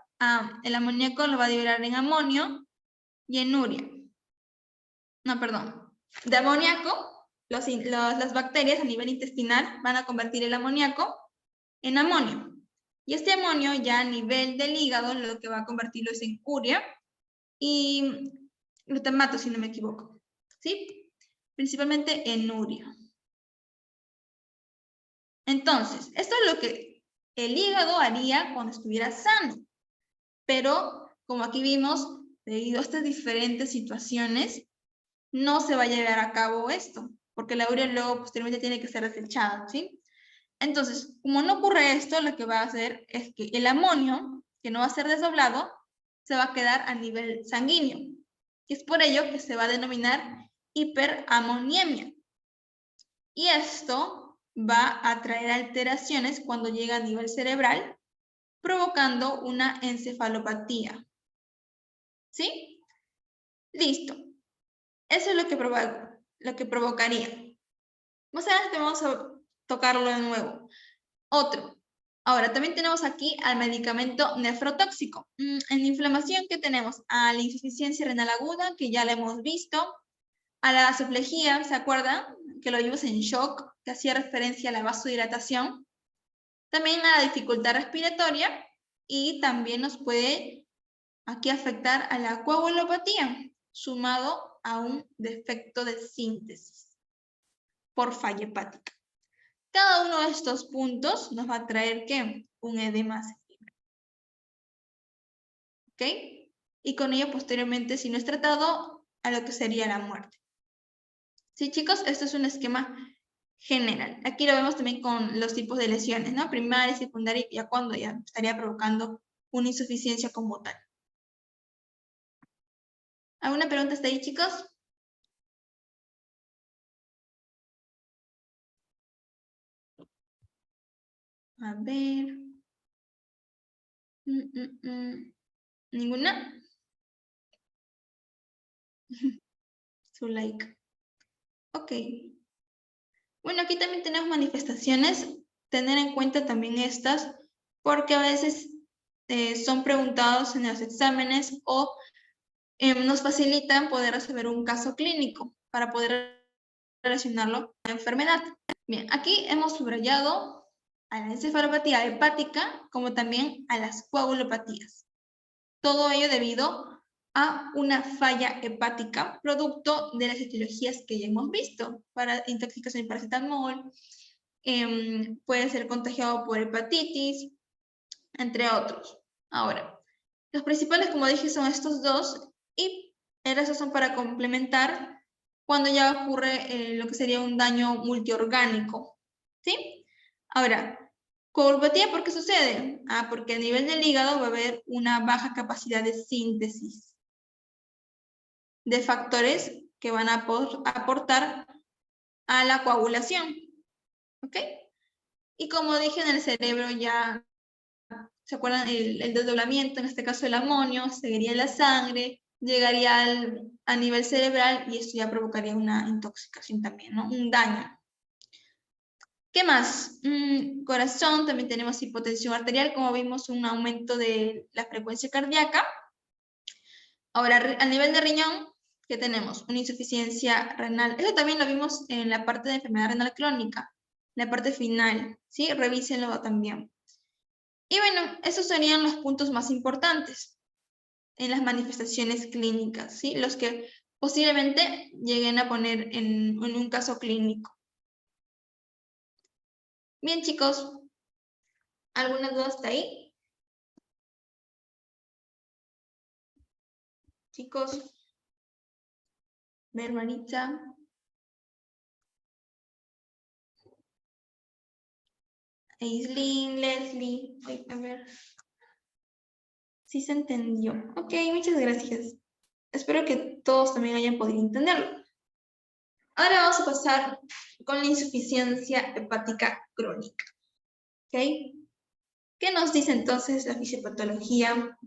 El amoníaco lo va a liberar en amonio y en urea. No, perdón. De amoníaco, las bacterias a nivel intestinal van a convertir el amoníaco en amonio. Y este amonio ya a nivel del hígado lo que va a convertirlo es en urea y glutamato, si no me equivoco. ¿Sí? Principalmente en urea. Entonces, esto es lo que el hígado haría cuando estuviera sano. Pero, como aquí vimos, debido a estas diferentes situaciones, no se va a llevar a cabo esto, porque la urea luego posteriormente tiene que ser desechada, ¿sí? Entonces, como no ocurre esto, lo que va a hacer es que el amonio, que no va a ser desdoblado, se va a quedar a nivel sanguíneo. Y es por ello que se va a denominar hiperamoniemia. Y esto va a traer alteraciones cuando llega a nivel cerebral, provocando una encefalopatía. ¿Sí? Listo. Eso es lo que provocaría. Más adelante vamos a tocarlo de nuevo. Otro. Ahora, también tenemos aquí al medicamento nefrotóxico. En la inflamación, ¿qué tenemos? A la insuficiencia renal aguda, que ya la hemos visto. A la azoplejía, ¿se acuerdan? Que lo vimos en shock, que hacía referencia a la vasodilatación. También a la dificultad respiratoria y también nos puede aquí afectar a la coagulopatía. sumado a un defecto de síntesis por falla hepática. Cada uno de estos puntos nos va a traer, ¿qué? Un edema cerebral. ¿Ok? Y con ello, posteriormente, si no es tratado, a lo que sería la muerte. Sí, chicos, esto es un esquema general. Aquí lo vemos también con los tipos de lesiones, ¿no? Primaria, secundaria, y ya cuando ya estaría provocando una insuficiencia como tal. ¿Alguna pregunta hasta ahí, chicos? A ver. ¿Ninguna? Su like. Ok. Bueno, aquí también tenemos manifestaciones. Tener en cuenta también estas, porque a veces son preguntados en los exámenes o nos facilitan poder resolver un caso clínico para poder relacionarlo a la enfermedad. Bien, aquí hemos subrayado a la encefalopatía hepática como también a las coagulopatías. Todo ello debido a una falla hepática, producto de las etiologías que ya hemos visto, para intoxicación y paracetamol, puede ser contagiado por hepatitis, entre otros. Ahora, los principales, como dije, son estos dos, y el resto son para complementar cuando ya ocurre lo que sería un daño multiorgánico, ¿sí? Ahora, coagulopatía, ¿por qué sucede? Porque a nivel del hígado va a haber una baja capacidad de síntesis de factores que van a aportar a la coagulación, ¿ok? Y como dije, en el cerebro ya, ¿se acuerdan? El desdoblamiento, en este caso el amonio, seguiría en la sangre, llegaría a nivel cerebral y esto ya provocaría una intoxicación también, ¿no? Un daño. ¿Qué más? Corazón, también tenemos hipotensión arterial, como vimos, un aumento de la frecuencia cardíaca. Ahora, a nivel de riñón, ¿qué tenemos? Una insuficiencia renal. Eso también lo vimos en la parte de enfermedad renal crónica, la parte final, ¿sí? Revísenlo también. Y bueno, esos serían los puntos más importantes en las manifestaciones clínicas, ¿sí? Los que posiblemente lleguen a poner en un caso clínico. Bien, chicos, ¿alguna duda hasta ahí? Chicos, ver, Maritza. Aislinn, Leslie, a ver. Sí se entendió. Ok, muchas gracias. Espero que todos también hayan podido entenderlo. Ahora vamos a pasar con la insuficiencia hepática crónica. ¿Ok? ¿Qué nos dice entonces la fisiopatología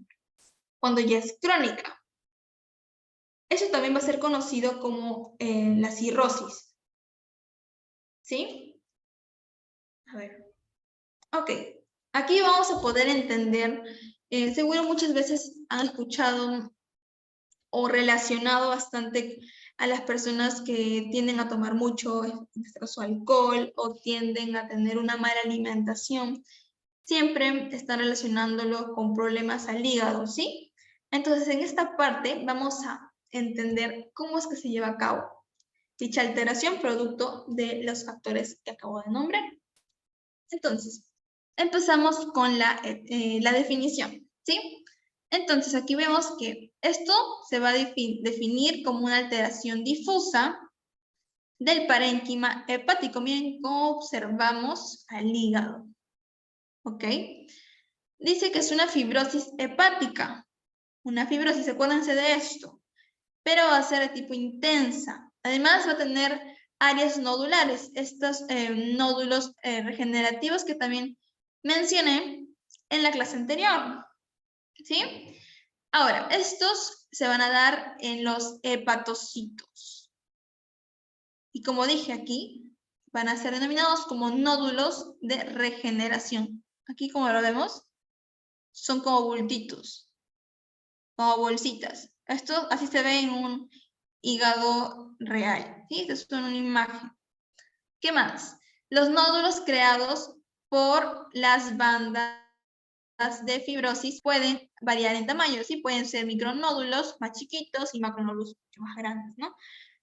cuando ya es crónica? Eso también va a ser conocido como la cirrosis. ¿Sí? A ver. Ok. Aquí vamos a poder entender, seguro muchas veces han escuchado o relacionado bastante a las personas que tienden a tomar mucho, en este caso alcohol, o tienden a tener una mala alimentación. Siempre están relacionándolo con problemas al hígado, ¿sí? Entonces, en esta parte vamos a entender cómo es que se lleva a cabo dicha alteración producto de los factores que acabo de nombrar. Entonces, empezamos con la definición, ¿sí? Entonces, aquí vemos que esto se va a definir como una alteración difusa del parénquima hepático. Miren cómo observamos al hígado, ¿ok? Dice que es una fibrosis hepática. Una fibrosis, acuérdense de esto, pero va a ser de tipo intensa. Además, va a tener áreas nodulares, estos nódulos regenerativos que también mencioné en la clase anterior, ¿sí? Ahora, estos se van a dar en los hepatocitos. Y como dije aquí, van a ser denominados como nódulos de regeneración. Aquí, como lo vemos, son como bultitos, como bolsitas. Esto así se ve en un hígado real, ¿sí? Esto es una imagen. ¿Qué más? Los nódulos creados por las bandas de fibrosis pueden variar en tamaño, ¿sí? Pueden ser micronódulos más chiquitos y macronódulos mucho más grandes, ¿no?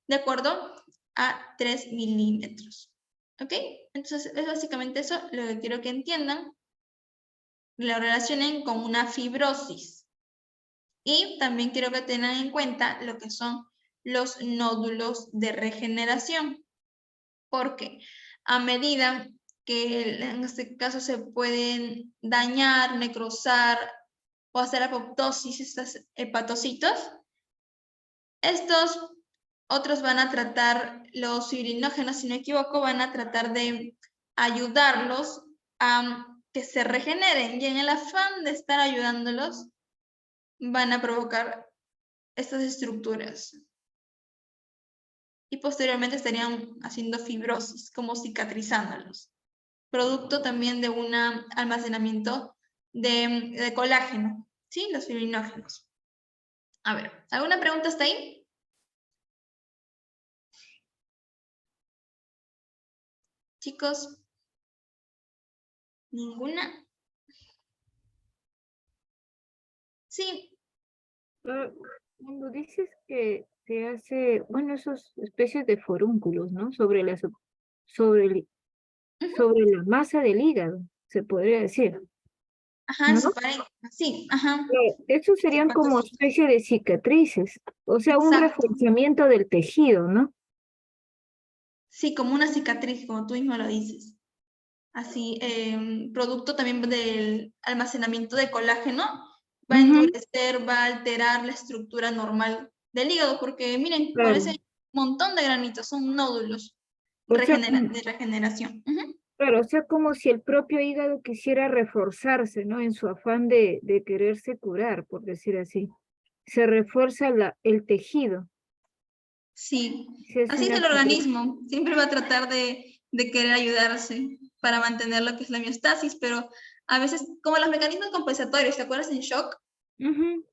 De acuerdo a 3 milímetros, ¿ok? Entonces, es básicamente eso lo que quiero que entiendan, lo relacionen con una fibrosis. Y también quiero que tengan en cuenta lo que son los nódulos de regeneración, porque a medida que en este caso se pueden dañar, necrosar o hacer apoptosis estos hepatocitos, estos otros van a tratar, los fibrinógenos, si no me equivoco, van a tratar de ayudarlos a que se regeneren, y en el afán de estar ayudándolos van a provocar estas estructuras. Y posteriormente estarían haciendo fibrosis, como cicatrizándolos. Producto también de un almacenamiento de colágeno, ¿sí? Los fibrinógenos. A ver, ¿alguna pregunta hasta ahí? Chicos, ¿ninguna? Sí. Cuando dices que se hace, bueno, esas especies de forúnculos, ¿no? Sobre la masa del hígado, se podría decir, Ajá, ¿no? su pareja, sí, ajá. Esos serían como Hepatocitos. especie de cicatrices, o sea, un Exacto. reforzamiento del tejido, ¿no? Sí, como una cicatriz, como tú mismo lo dices. Así, producto también del almacenamiento de colágeno, va a Ujú, endurecer, va a alterar la estructura normal del hígado, porque miren, claro. parece un montón de granitos, son nódulos O sea, de regeneración. claro, o sea, como si el propio hígado quisiera reforzarse, ¿no? En su afán de quererse curar, por decir así. Se refuerza el tejido. Sí, Se hace así es una el organismo, siempre va a tratar de querer ayudarse para mantener lo que es la homeostasis, pero a veces, como los mecanismos compensatorios, ¿te acuerdas en shock? Ujú.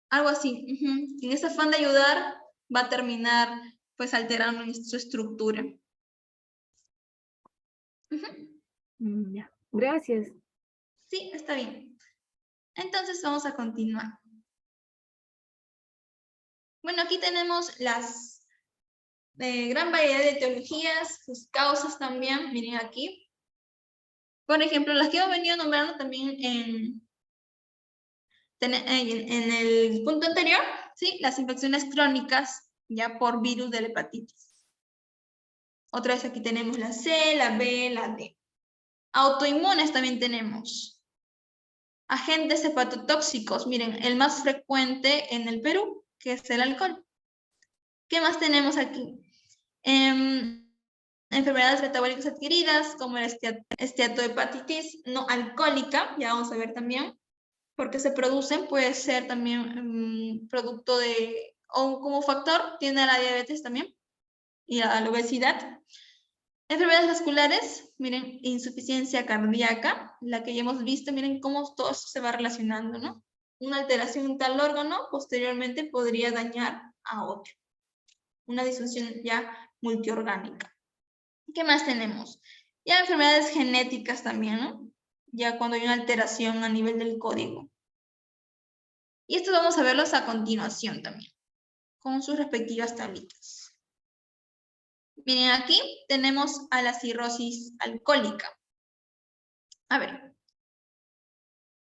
Algo así. En ese afán de ayudar, va a terminar pues alterando su estructura. Ya. Gracias. Sí, está bien. Entonces vamos a continuar. Bueno, aquí tenemos las gran variedad de etiologías, sus causas también, miren aquí. Por ejemplo, las que hemos venido nombrando también en el punto anterior, ¿sí? Las infecciones crónicas ya por virus de la hepatitis. Otra vez aquí tenemos la C, la B, la D. Autoinmunes también tenemos. Agentes hepatotóxicos, miren, el más frecuente en el Perú, que es el alcohol. ¿Qué más tenemos aquí? Enfermedades metabólicas adquiridas, como la esteatohepatitis no alcohólica, ya vamos a ver también, porque se producen, puede ser también producto de, o como factor, tiene la diabetes también, y la obesidad. Enfermedades vasculares, miren, insuficiencia cardíaca, la que ya hemos visto, miren cómo todo esto se va relacionando, ¿no? Una alteración en tal órgano posteriormente podría dañar a otro. Una disfunción ya multiorgánica. ¿Qué más tenemos? Ya enfermedades genéticas también, ¿no? Ya cuando hay una alteración a nivel del código. Y esto vamos a verlos a continuación también, con sus respectivas tablitas. Miren, aquí tenemos a la cirrosis alcohólica. A ver,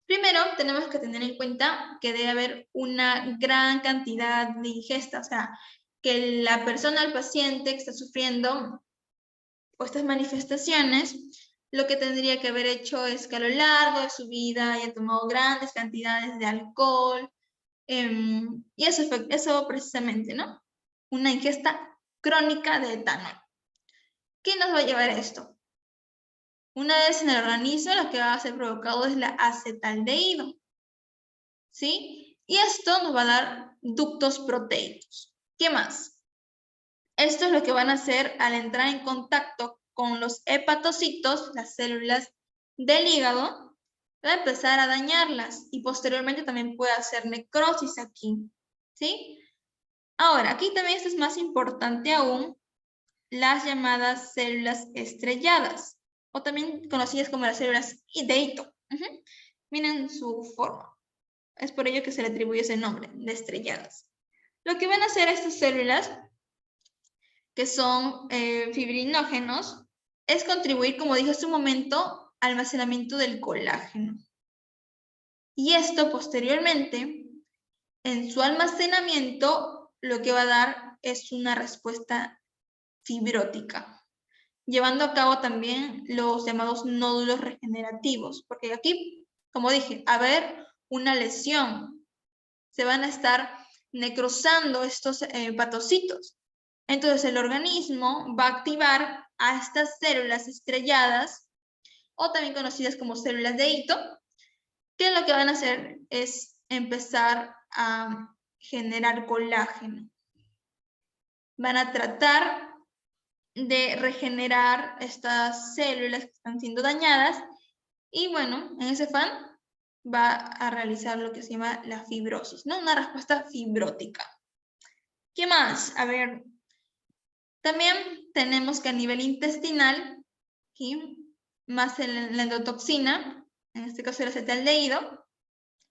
primero tenemos que tener en cuenta que debe haber una gran cantidad de ingesta, o sea, que la persona, el paciente que está sufriendo estas manifestaciones, lo que tendría que haber hecho es que a lo largo de su vida haya tomado grandes cantidades de alcohol, y eso precisamente, ¿no? Una ingesta crónica de etanol. ¿Qué nos va a llevar a esto? Una vez en el organismo, lo que va a ser provocado es la acetaldehído, ¿sí? Y esto nos va a dar ductos proteicos. ¿Qué más? Esto es lo que van a hacer al entrar en contacto con los hepatocitos, las células del hígado, va a empezar a dañarlas y posteriormente también puede hacer necrosis aquí, ¿sí? Ahora, aquí también esto es más importante aún, las llamadas células estrelladas, o también conocidas como las células de Ito. Miren su forma. Es por ello que se le atribuye ese nombre, de estrelladas. Lo que van a hacer estas células, que son fibrinógenos, es contribuir, como dije hace un momento, al almacenamiento del colágeno. Y esto posteriormente, en su almacenamiento, lo que va a dar es una respuesta fibrótica, llevando a cabo también los llamados nódulos regenerativos, porque aquí, como dije, a haber una lesión, se van a estar necrosando estos hepatocitos. Entonces el organismo va a activar a estas células estrelladas, o también conocidas como células de hito, que lo que van a hacer es empezar a generar colágeno. Van a tratar de regenerar estas células que están siendo dañadas y bueno, en ese afán va a realizar lo que se llama la fibrosis, ¿no? Una respuesta fibrótica. ¿Qué más? A ver, también tenemos que a nivel intestinal, ¿sí? Más la endotoxina, en este caso el acetaldehído,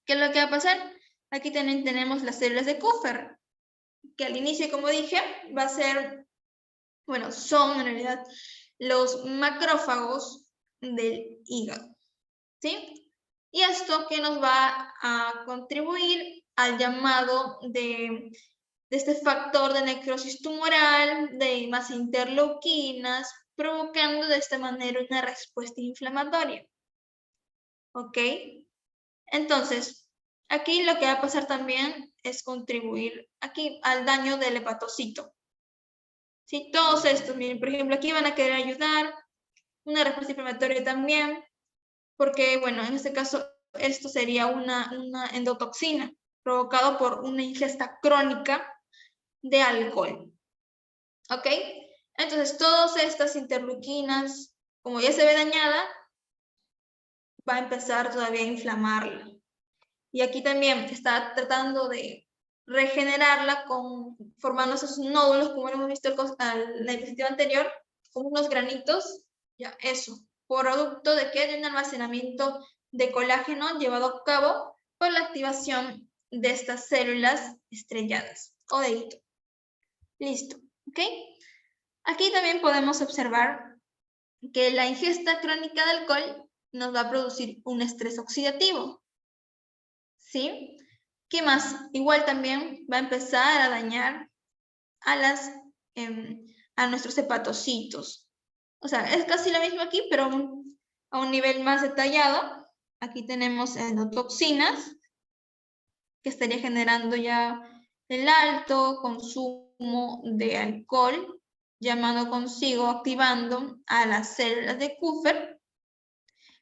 ¿qué es lo que va a pasar? Aquí también tenemos las células de Kupffer, que al inicio, como dije, va a ser, bueno, son en realidad los macrófagos del hígado, ¿sí? Y esto que nos va a contribuir al llamado de este factor de necrosis tumoral, de más interleuquinas, provocando de esta manera una respuesta inflamatoria. ¿Ok? Entonces, aquí lo que va a pasar también es contribuir aquí al daño del hepatocito. ¿Sí? Todos estos, miren, por ejemplo, aquí van a querer ayudar, una respuesta inflamatoria también, porque, bueno, en este caso, esto sería una endotoxina provocado por una ingesta crónica de alcohol. ¿Ok? Entonces, todas estas interleuquinas, como ya se ve dañada, va a empezar todavía a inflamarla. Y aquí también está tratando de regenerarla formando esos nódulos, como hemos visto en la diapositiva anterior, como unos granitos, ya eso, producto de que hay un almacenamiento de colágeno llevado a cabo por la activación de estas células estrelladas o de hito. Listo, ¿ok? Aquí también podemos observar que la ingesta crónica de alcohol nos va a producir un estrés oxidativo, ¿sí? ¿Qué más? Igual también va a empezar a dañar a nuestros hepatocitos. O sea, es casi lo mismo aquí, pero a un nivel más detallado. Aquí tenemos endotoxinas, que estaría generando ya el alto consumo de alcohol, llamando consigo, activando a las células de Kupffer,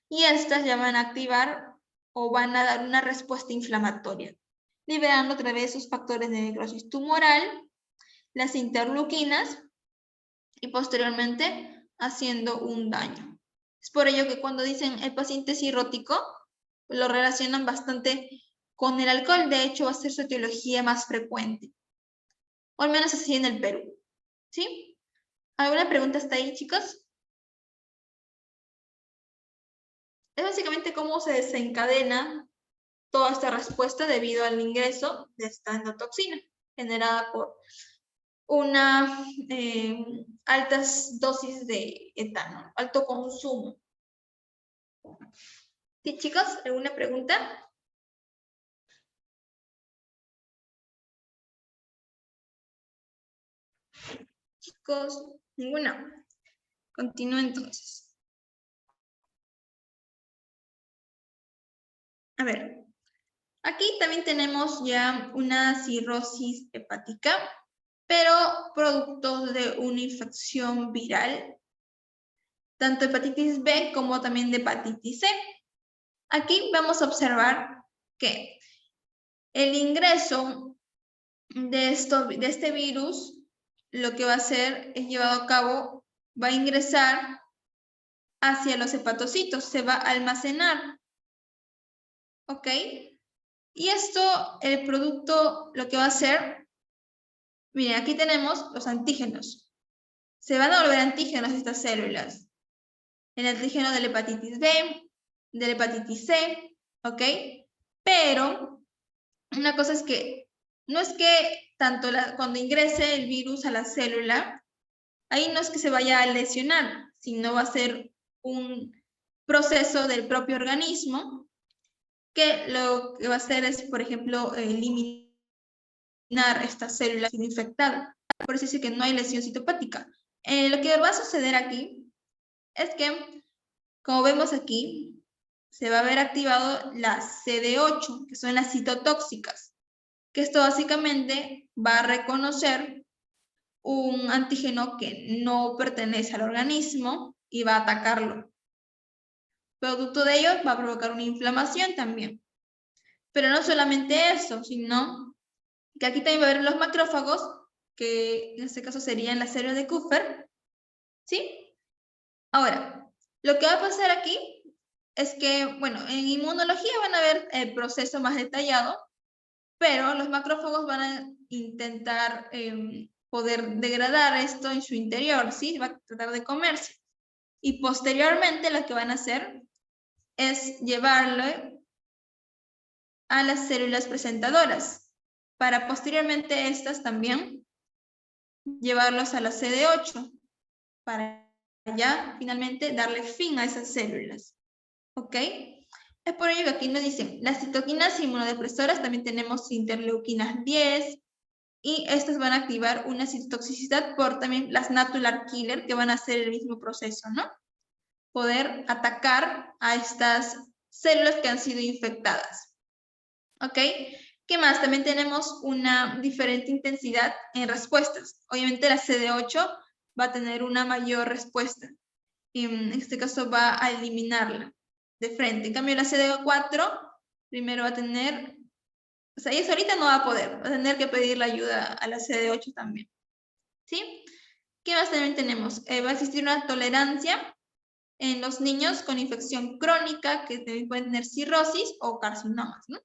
y estas ya van a activar o van a dar una respuesta inflamatoria, liberando a través de sus factores de necrosis tumoral, las interleuquinas, y posteriormente haciendo un daño. Es por ello que cuando dicen el paciente cirrótico, lo relacionan bastante con el alcohol. De hecho, va a ser su etiología más frecuente, o al menos así en el Perú. ¿Sí? ¿Alguna pregunta hasta ahí, chicos? Es básicamente cómo se desencadena toda esta respuesta debido al ingreso de esta endotoxina generada por una altas dosis de etanol, alto consumo. ¿Sí, chicos? ¿Alguna pregunta? Chicos, ninguna. Continúo entonces. A ver, aquí también tenemos ya una cirrosis hepática, pero producto de una infección viral, tanto hepatitis B como también de hepatitis C. Aquí vamos a observar que el ingreso de este virus, lo que va a hacer es llevado a cabo, va a ingresar hacia los hepatocitos, se va a almacenar. ¿Ok? Y esto, el producto, lo que va a hacer, miren, aquí tenemos los antígenos. Se van a volver antígenos estas células. El antígeno de la hepatitis B, de la hepatitis C, ¿ok? Pero una cosa es que no es que tanto cuando ingrese el virus a la célula, ahí no es que se vaya a lesionar, sino va a ser un proceso del propio organismo que lo que va a hacer es, por ejemplo, eliminar esta célula infectada. Por eso dice que no hay lesión citopática. Lo que va a suceder aquí es que, como vemos aquí, se va a ver activado la CD8, que son las citotóxicas, que esto básicamente va a reconocer un antígeno que no pertenece al organismo y va a atacarlo. Producto de ello va a provocar una inflamación también. Pero no solamente eso, sino que aquí también va a haber los macrófagos, que en este caso serían las células de Kupffer, ¿sí? Ahora, lo que va a pasar aquí es que, bueno, en inmunología van a ver el proceso más detallado, pero los macrófagos van a intentar poder degradar esto en su interior, ¿sí? Va a tratar de comerse. Y posteriormente lo que van a hacer es llevarlo a las células presentadoras, para posteriormente estas también llevarlos a la CD8, para ya finalmente darle fin a esas células. ¿Ok? Es por ello que aquí nos dicen, las citoquinas inmunodepresoras también tenemos interleuquinas 10, y estas van a activar una citotoxicidad por también las natural killer, que van a hacer el mismo proceso, ¿no? Poder atacar a estas células que han sido infectadas. ¿Ok? ¿Qué más? También tenemos una diferente intensidad en respuestas. Obviamente la CD8 va a tener una mayor respuesta. En este caso va a eliminarla de frente. En cambio la CD4 primero va a tener, o sea, ella ahorita no va a poder, va a tener que pedir la ayuda a la CD8 también. ¿Sí? ¿Qué más también tenemos? Va a existir una tolerancia en los niños con infección crónica, que también pueden tener cirrosis o carcinomas, ¿no?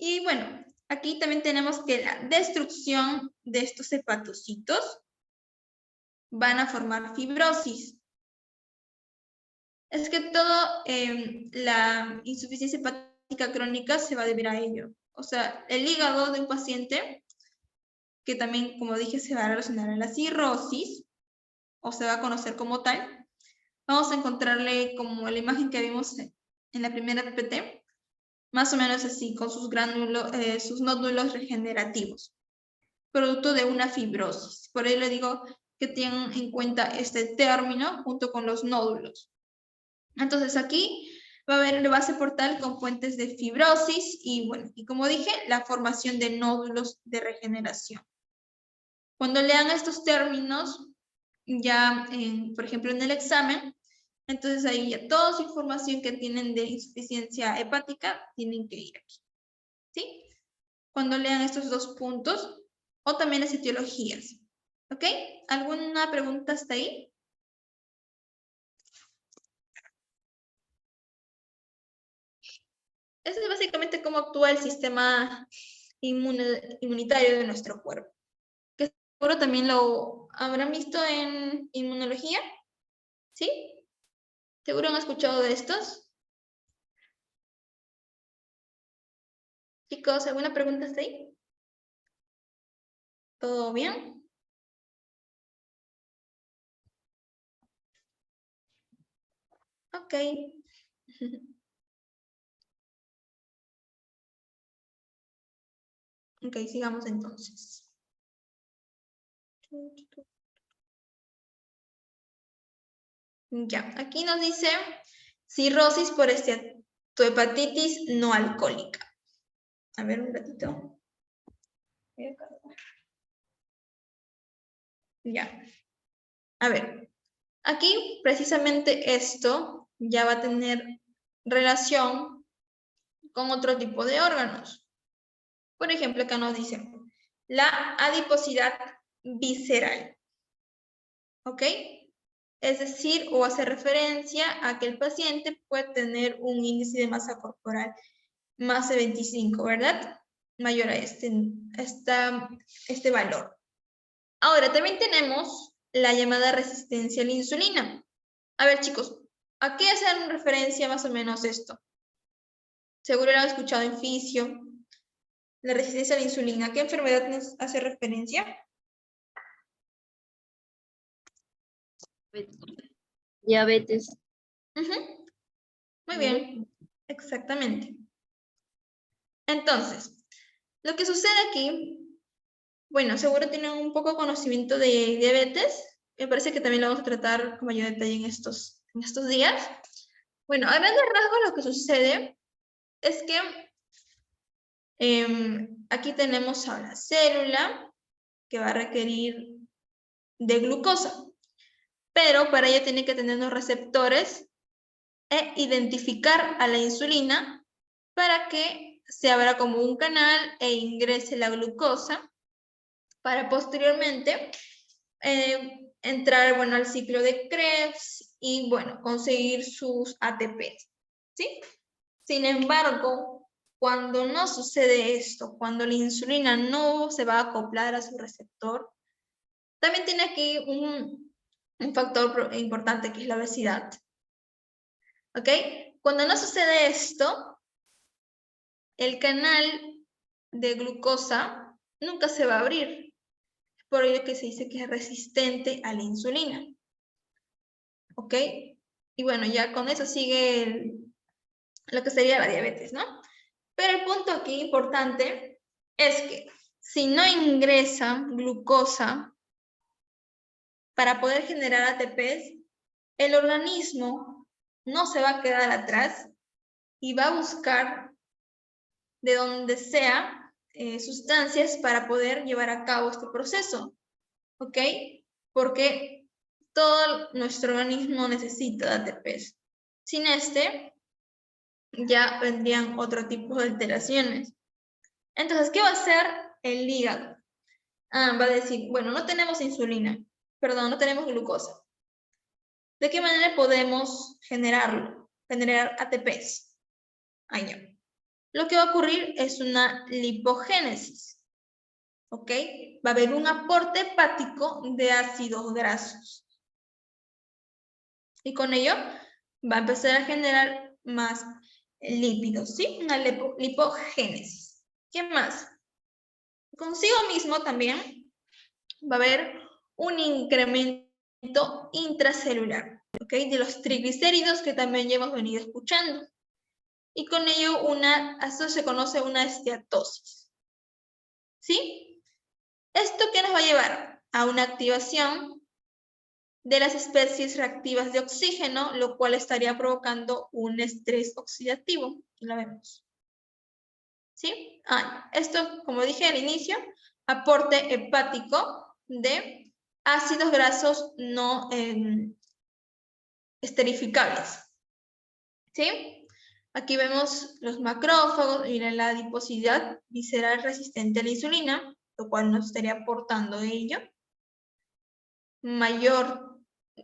Y bueno, aquí también tenemos que la destrucción de estos hepatocitos van a formar fibrosis. Es que todo la insuficiencia hepática crónica se va a deber a ello. O sea, el hígado de un paciente, que también, como dije, se va a relacionar a la cirrosis, o se va a conocer como tal, vamos a encontrarle como la imagen que vimos en la primera PPT, más o menos así, con sus sus nódulos regenerativos, producto de una fibrosis. Por ello le digo que tengan en cuenta este término junto con los nódulos. Entonces aquí va a haber base portal con puentes de fibrosis y bueno, y como dije, la formación de nódulos de regeneración. Cuando lean estos términos, ya, por ejemplo, en el examen, entonces ahí ya toda su información que tienen de insuficiencia hepática tienen que ir aquí, ¿sí? Cuando lean estos dos puntos, o también las etiologías, ¿ok? ¿Alguna pregunta hasta ahí? Eso es básicamente cómo actúa el sistema inmunitario de nuestro cuerpo. Que seguro también lo habrán visto en inmunología, ¿sí? ¿Seguro han escuchado de estos? Chicos, ¿alguna pregunta hasta ahí? ¿Todo bien? Ok. Ok, sigamos entonces. Ya, aquí nos dice cirrosis por esteatohepatitis no alcohólica. A ver, un ratito. Ya. A ver, aquí precisamente esto ya va a tener relación con otro tipo de órganos. Por ejemplo, acá nos dice la adiposidad visceral. ¿Ok? Es decir, o hace referencia a que el paciente puede tener un índice de masa corporal más de 25, ¿verdad? Mayor a este valor. Ahora, también tenemos la llamada resistencia a la insulina. A ver, chicos, ¿a qué hacen referencia más o menos esto? Seguro lo han escuchado en fisio. La resistencia a la insulina. ¿A qué enfermedad nos hace referencia? Diabetes. Ujú. Muy bien, exactamente. Entonces, lo que sucede aquí, bueno, seguro tienen un poco de conocimiento de diabetes. Me parece que también lo vamos a tratar con mayor detalle en estos días. Bueno, a grandes rasgos lo que sucede es que aquí tenemos a la célula que va a requerir de glucosa, pero para ello tiene que tener unos receptores e identificar a la insulina para que se abra como un canal e ingrese la glucosa para posteriormente entrar, bueno, al ciclo de Krebs y, bueno, conseguir sus ATPs, ¿sí? Sin embargo, cuando no sucede esto, cuando la insulina no se va a acoplar a su receptor, también tiene aquí un factor importante que es la obesidad. ¿Ok? Cuando no sucede esto, el canal de glucosa nunca se va a abrir. Por ello que se dice que es resistente a la insulina. ¿Ok? Y bueno, ya con eso sigue lo que sería la diabetes, ¿no? Pero el punto aquí importante es que si no ingresa glucosa para poder generar ATPs, el organismo no se va a quedar atrás y va a buscar de donde sea sustancias para poder llevar a cabo este proceso, ¿ok? Porque todo nuestro organismo necesita de ATPs. Sin este, ya vendrían otro tipo de alteraciones. Entonces, ¿qué va a hacer el hígado? Va a decir, bueno, no tenemos insulina, perdón, no tenemos glucosa. ¿De qué manera podemos generarlo? Generar ATPs. Ahí ya. Lo que va a ocurrir es una lipogénesis. ¿Ok? Va a haber un aporte hepático de ácidos grasos. Y con ello va a empezar a generar más lípidos, ¿sí? Una lipogénesis. ¿Qué más? Consigo mismo también va a haber un incremento intracelular, ¿ok? De los triglicéridos que también ya hemos venido escuchando. Y con ello esto se conoce una esteatosis. ¿Sí? ¿Esto qué nos va a llevar? A una activación de las especies reactivas de oxígeno, lo cual estaría provocando un estrés oxidativo. Aquí lo vemos. ¿Sí? Esto, como dije al inicio, aporte hepático de ácidos grasos no esterificables. ¿Sí? Aquí vemos los macrófagos, miren la adiposidad visceral resistente a la insulina, lo cual nos estaría aportando ello. Mayor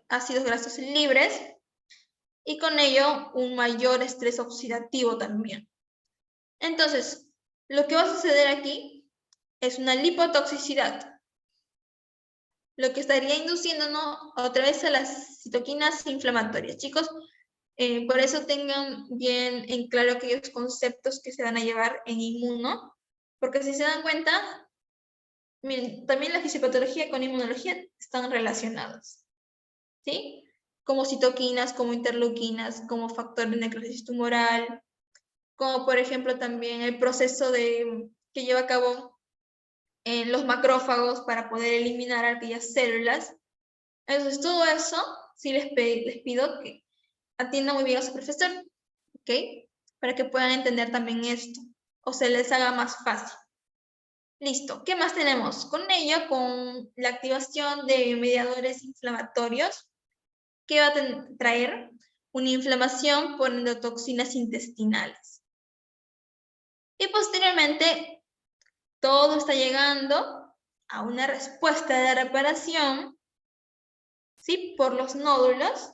ácidos grasos libres y con ello un mayor estrés oxidativo también. Entonces, lo que va a suceder aquí es una lipotoxicidad, lo que estaría induciéndonos otra vez a las citoquinas inflamatorias. Chicos, por eso tengan bien en claro aquellos conceptos que se van a llevar en inmuno, porque si se dan cuenta, miren, también la fisiopatología con inmunología están relacionadas, ¿sí? Como citoquinas, como interleuquinas, como factor de necrosis tumoral, como por ejemplo también el proceso que lleva a cabo en los macrófagos para poder eliminar aquellas células. Entonces todo eso, sí les pido que atiendan muy bien a su profesor, ¿ok? Para que puedan entender también esto, o se les haga más fácil. Listo, ¿qué más tenemos? Con ello, con la activación de mediadores inflamatorios, que va a traer una inflamación por endotoxinas intestinales. Y posteriormente, todo está llegando a una respuesta de reparación, ¿sí? Por los nódulos,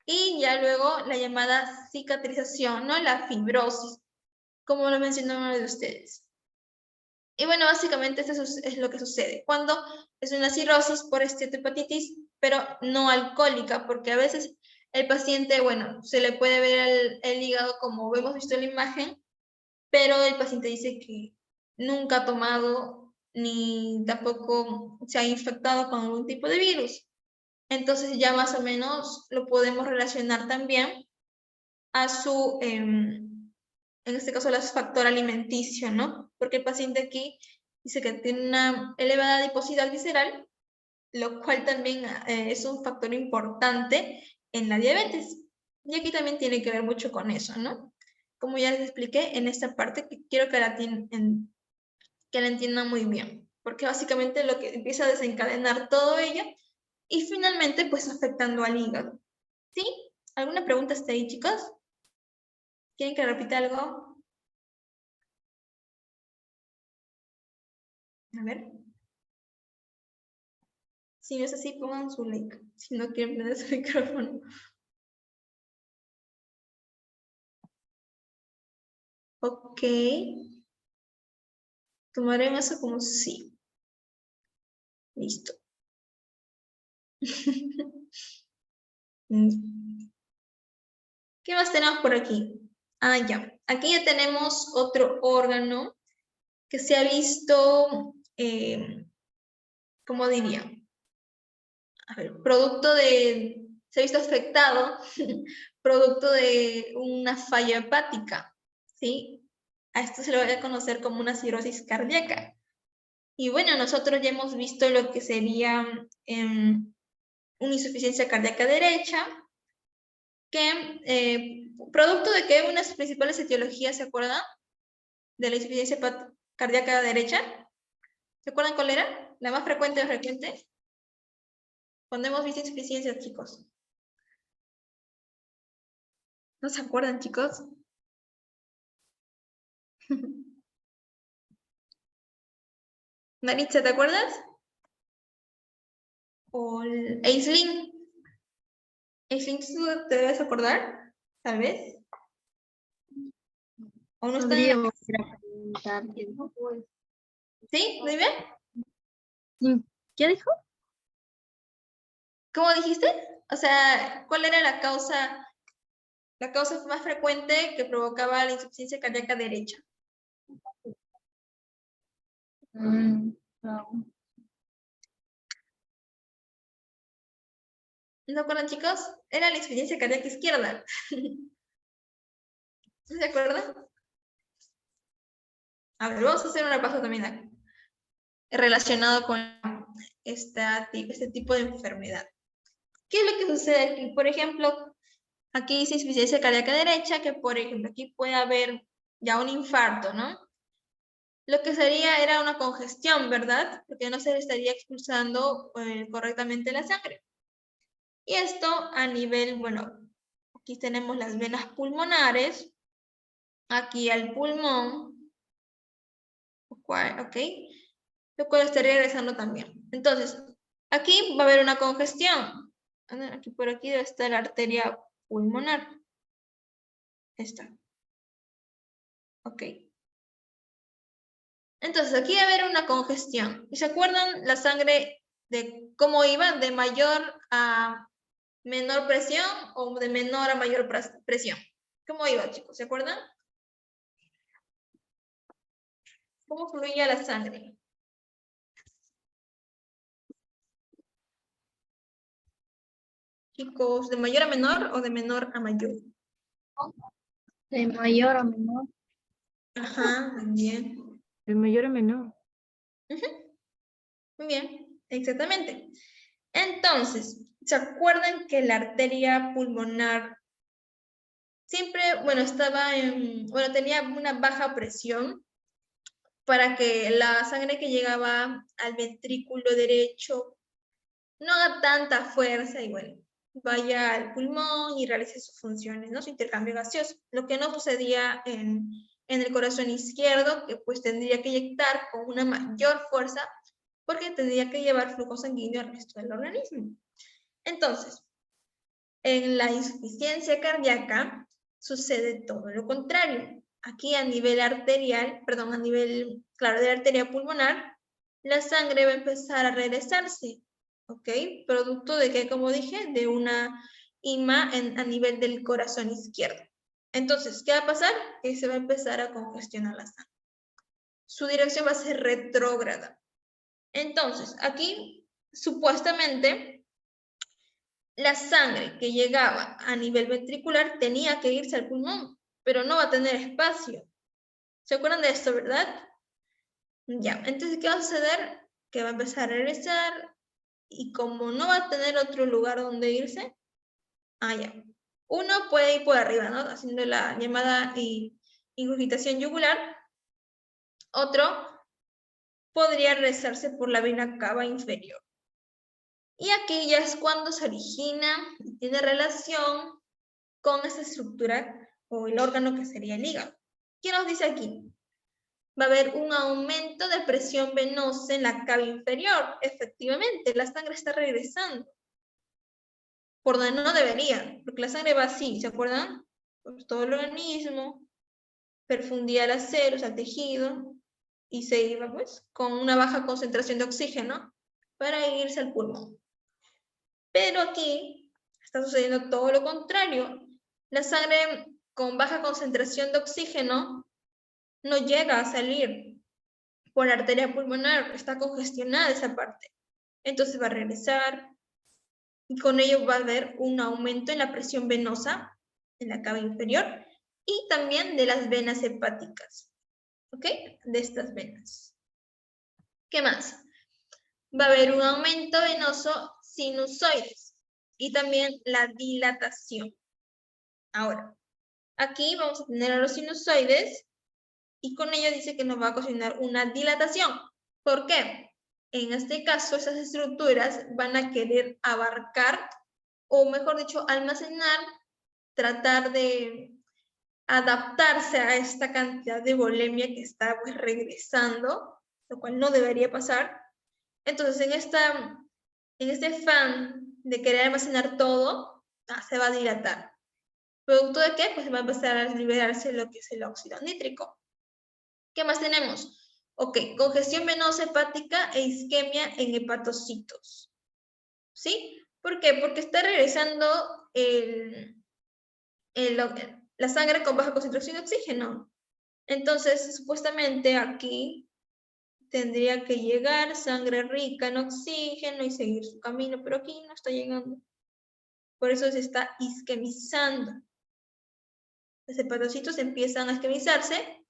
y ya luego la llamada cicatrización, ¿no? La fibrosis, como lo mencionó uno de ustedes. Y bueno, básicamente eso es lo que sucede. Cuando es una cirrosis por esteatohepatitis, pero no alcohólica, porque a veces el paciente, bueno, se le puede ver el hígado como hemos visto en la imagen, pero el paciente dice que nunca ha tomado ni tampoco se ha infectado con algún tipo de virus. Entonces ya más o menos lo podemos relacionar también a su, en este caso, a su factor alimenticio, ¿no? Porque el paciente aquí dice que tiene una elevada adiposidad visceral, lo cual también es un factor importante en la diabetes. Y aquí también tiene que ver mucho con eso, ¿no? Como ya les expliqué en esta parte, que quiero que la entiendan muy bien, porque básicamente lo que empieza a desencadenar todo ello y finalmente pues afectando al hígado. ¿Sí? ¿Alguna pregunta hasta ahí, chicos? ¿Quieren que repita algo? A ver. Si no es así, pongan su like. Si no quieren prender su micrófono. Ok. Tomaré eso como sí. Listo. ¿Qué más tenemos por aquí? Ah, ya. Aquí ya tenemos otro órgano que se ha visto, ¿cómo diría? A ver, se ha visto afectado, producto de una falla hepática, ¿sí? A esto se le va a conocer como una cirrosis cardíaca. Y bueno, nosotros ya hemos visto lo que sería una insuficiencia cardíaca derecha, que producto de que unas principales etiologías, ¿se acuerdan? De la insuficiencia cardíaca derecha. ¿Se acuerdan cuál era? La más frecuente o frecuente. Cuando hemos visto insuficiencia, chicos. ¿No se acuerdan, chicos? Maritza, ¿te acuerdas? O el Aisling. Aisling, ¿tú te debes acordar? Tal vez. ¿O no está en la... Podríamos ir a preguntar qué dijo. ¿Sí? ¿Muy bien? ¿Qué dijo? ¿Cómo dijiste? O sea, ¿cuál era la causa más frecuente que provocaba la insuficiencia cardíaca derecha? No. ¿No acuerdan, chicos? Era la insuficiencia cardíaca izquierda. ¿No se acuerdan? A ver, vamos a hacer un repaso también relacionado con este tipo de enfermedad. ¿Qué es lo que sucede aquí? Por ejemplo, aquí dice insuficiencia cardíaca derecha, que por ejemplo aquí puede haber ya un infarto, ¿no? Lo que era una congestión, ¿verdad? Porque no se le estaría expulsando correctamente la sangre. Y esto a nivel, bueno, aquí tenemos las venas pulmonares, aquí al pulmón, ¿ok? Lo cual estaría regresando también. Entonces, aquí va a haber una congestión. Aquí por aquí debe estar la arteria pulmonar. Esta. Ok. Entonces, aquí va a haber una congestión. ¿Y se acuerdan la sangre de cómo iba? ¿De mayor a menor presión o de menor a mayor presión? ¿Cómo iba, chicos? ¿Se acuerdan? ¿Cómo fluía la sangre? Chicos, ¿de mayor a menor o de menor a mayor? De mayor a menor. Ajá, muy bien. De mayor a menor. Muy bien, exactamente. Entonces, ¿se acuerdan que la arteria pulmonar siempre, bueno, tenía una baja presión para que la sangre que llegaba al ventrículo derecho no haga tanta fuerza y bueno, vaya al pulmón y realice sus funciones, ¿no? Su intercambio gaseoso. Lo que no sucedía en el corazón izquierdo, que pues tendría que inyectar con una mayor fuerza porque tendría que llevar flujo sanguíneo al resto del organismo. Entonces, en la insuficiencia cardíaca sucede todo lo contrario. Aquí a nivel arterial, perdón, a nivel, claro, de la arteria pulmonar, la sangre va a empezar a regresarse, ¿ok? Producto de que, como dije, de una a nivel del corazón izquierdo. Entonces, ¿qué va a pasar? Que se va a empezar a congestionar la sangre. Su dirección va a ser retrógrada. Entonces, aquí, supuestamente, la sangre que llegaba a nivel ventricular tenía que irse al pulmón, pero no va a tener espacio. ¿Se acuerdan de esto, verdad? Ya, entonces, ¿qué va a suceder? Que va a empezar a regresar y como no va a tener otro lugar donde irse, ya. Uno puede ir por arriba, ¿no? Haciendo la llamada ingurgitación yugular. Otro podría regresarse por la vena cava inferior. Y aquí ya es cuando se origina y tiene relación con esa estructura o el órgano que sería el hígado. ¿Qué nos dice aquí? Va a haber un aumento de presión venosa en la cava inferior. Efectivamente, la sangre está regresando. Por donde no debería, porque la sangre va así, ¿se acuerdan? Por todo el organismo, perfundía las células, al tejido, y se iba pues con una baja concentración de oxígeno para irse al pulmón. Pero aquí está sucediendo todo lo contrario. La sangre con baja concentración de oxígeno no llega a salir por la arteria pulmonar, está congestionada esa parte. Entonces va a regresar y con ello va a haber un aumento en la presión venosa en la cava inferior y también de las venas hepáticas. ¿Ok? De estas venas. ¿Qué más? Va a haber un aumento venoso sinusoides y también la dilatación. Ahora, aquí vamos a tener a los sinusoides y con ello dice que nos va a ocasionar una dilatación. ¿Por qué? En este caso, esas estructuras van a querer abarcar, o mejor dicho, almacenar, tratar de adaptarse a esta cantidad de volemia que está pues regresando, lo cual no debería pasar. Entonces, en este afán de querer almacenar todo, se va a dilatar. ¿Producto de qué? Pues va a empezar a liberarse lo que es el óxido nítrico. ¿Qué más tenemos? Ok, congestión venosa hepática e isquemia en hepatocitos. ¿Sí? ¿Por qué? Porque está regresando la sangre con baja concentración de oxígeno. Entonces, supuestamente aquí tendría que llegar sangre rica en oxígeno y seguir su camino, pero aquí no está llegando. Por eso se está isquemizando. Los hepatocitos empiezan a isquemizarse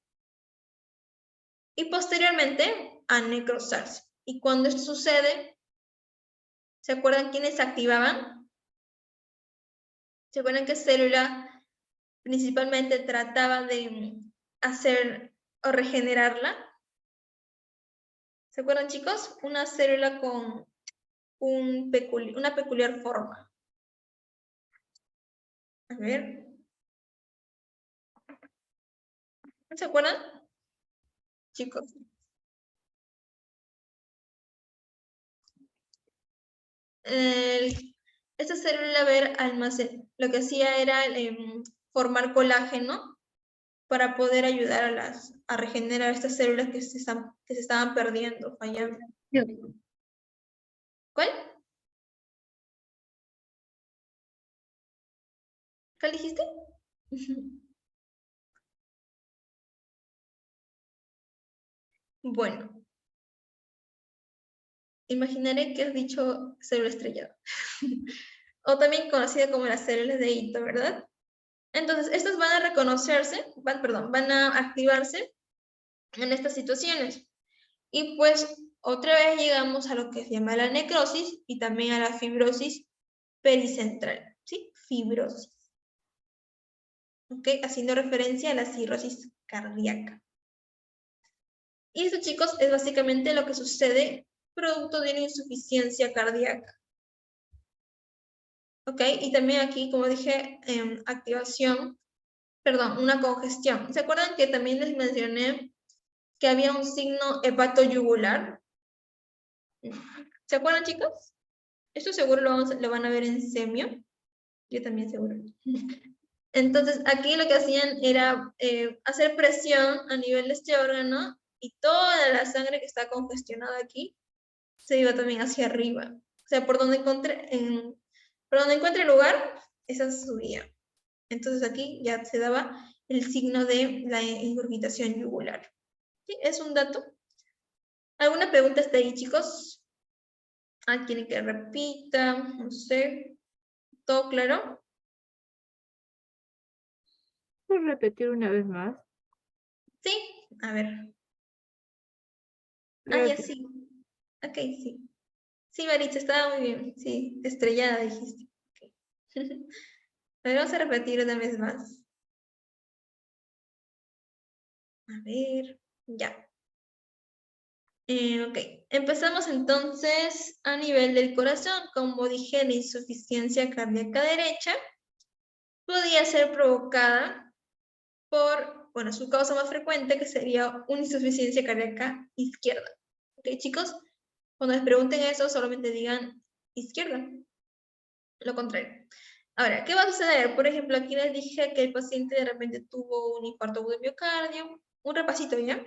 y posteriormente a necrosarse. Y cuando esto sucede, ¿se acuerdan quiénes se activaban? ¿Se acuerdan qué célula principalmente trataba de hacer o regenerarla? ¿Se acuerdan, chicos? Una célula con una peculiar forma. A ver. ¿No se acuerdan? Chicos. Esta célula lo que hacía era formar colágeno para poder ayudar a regenerar estas células que se estaban perdiendo, fallando. ¿Cuál? ¿Cuál dijiste? Bueno. Imaginaré que has dicho célula estrellada. O también conocida como las células de Ito, ¿verdad? Entonces, estas van a reconocerse, van a activarse en estas situaciones. Y pues, otra vez llegamos a lo que se llama la necrosis y también a la fibrosis pericentral, ¿sí? Fibrosis. ¿Ok? Haciendo referencia a la cirrosis cardíaca. Y esto, chicos, es básicamente lo que sucede producto de una insuficiencia cardíaca. ¿Ok? Y también aquí, como dije, una congestión. ¿Se acuerdan que también les mencioné que había un signo hepatoyugular? ¿Se acuerdan, chicos? Esto seguro lo van a ver en semio. Yo también seguro. Entonces, aquí lo que hacían era hacer presión a nivel de este órgano y toda la sangre que está congestionada aquí se iba también hacia arriba. O sea, por donde encuentre lugar, esa subía. Entonces aquí ya se daba el signo de la ingurgitación yugular. ¿Sí? Es un dato. ¿Alguna pregunta hasta ahí, chicos? ¿Quieren que repita? No sé. ¿Todo claro? ¿Puedo repetir una vez más? Sí. A ver. Ya Gracias. sí. Ok, sí. Sí, Maritza, estaba muy bien. Sí, estrellada dijiste. Okay. A ver, vamos a repetir una vez más. A ver, ya. Ok, empezamos entonces a nivel del corazón. Como dije, la insuficiencia cardíaca derecha podía ser provocada por, bueno, su causa más frecuente, que sería una insuficiencia cardíaca izquierda. Ok, chicos, cuando les pregunten eso, solamente digan izquierda, lo contrario. Ahora, ¿qué va a suceder? Por ejemplo, aquí les dije que el paciente de repente tuvo un infarto agudo de miocardio. Un repasito, ¿ya?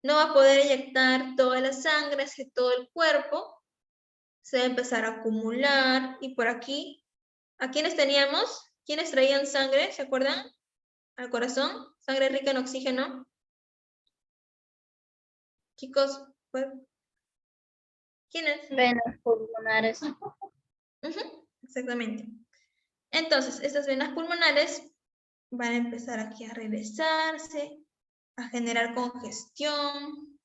No va a poder inyectar toda la sangre hacia todo el cuerpo. Se va a empezar a acumular. Y por aquí, ¿a quiénes teníamos? ¿Quiénes traían sangre? ¿Se acuerdan? Al corazón. Sangre rica en oxígeno. Chicos, pues, ¿quiénes? Venas pulmonares. Exactamente. Entonces, estas venas pulmonares van a empezar aquí a regresarse, a generar congestión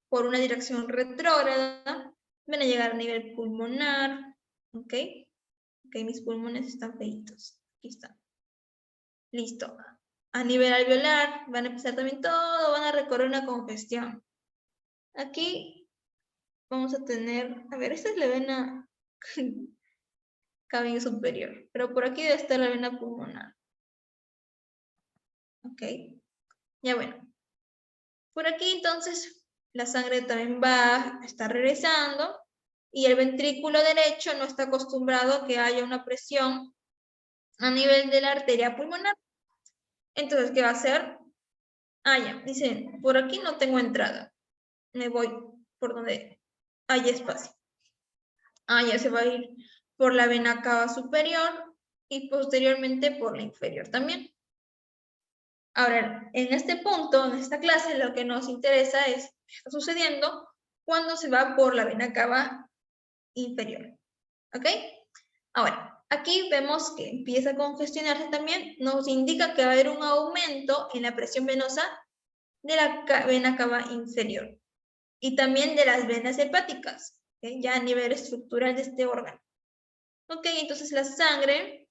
por una dirección retrógrada, van a llegar a nivel pulmonar, ¿ok? Ok, mis pulmones están feitos, aquí están. Listo. A nivel alveolar, van a empezar también todo, van a recorrer una congestión. Aquí vamos a tener, a ver, esta es la vena cabello superior, pero por aquí debe estar la vena pulmonar. Ok, ya bueno. Por aquí entonces la sangre también va a estar regresando y el ventrículo derecho no está acostumbrado a que haya una presión a nivel de la arteria pulmonar. Entonces, ¿qué va a hacer? Ya, dice, por aquí no tengo entrada. Me voy por donde hay espacio. Ya se va a ir por la vena cava superior y posteriormente por la inferior también. Ahora, en este punto, en esta clase, lo que nos interesa es qué está sucediendo cuando se va por la vena cava inferior. ¿Ok? Ahora, aquí vemos que empieza a congestionarse también, nos indica que va a haber un aumento en la presión venosa de la vena cava inferior y también de las venas hepáticas, ¿okay? Ya a nivel estructural de este órgano. Ok, entonces la sangre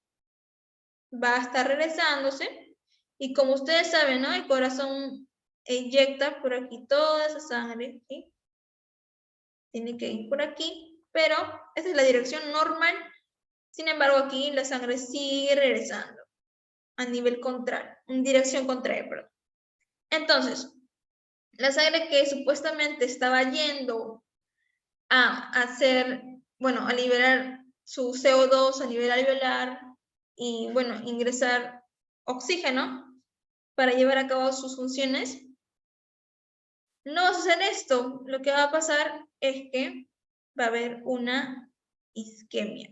va a estar regresándose y como ustedes saben, ¿no? El corazón inyecta por aquí toda esa sangre, ¿sí? Tiene que ir por aquí, pero esa es la dirección normal. Sin embargo, aquí la sangre sigue regresando a nivel contrario, en dirección contraria, perdón. Entonces, la sangre que supuestamente estaba yendo a hacer, bueno, a liberar su CO2 a nivel alveolar y, bueno, ingresar oxígeno para llevar a cabo sus funciones, no va a suceder esto. Lo que va a pasar es que va a haber una isquemia,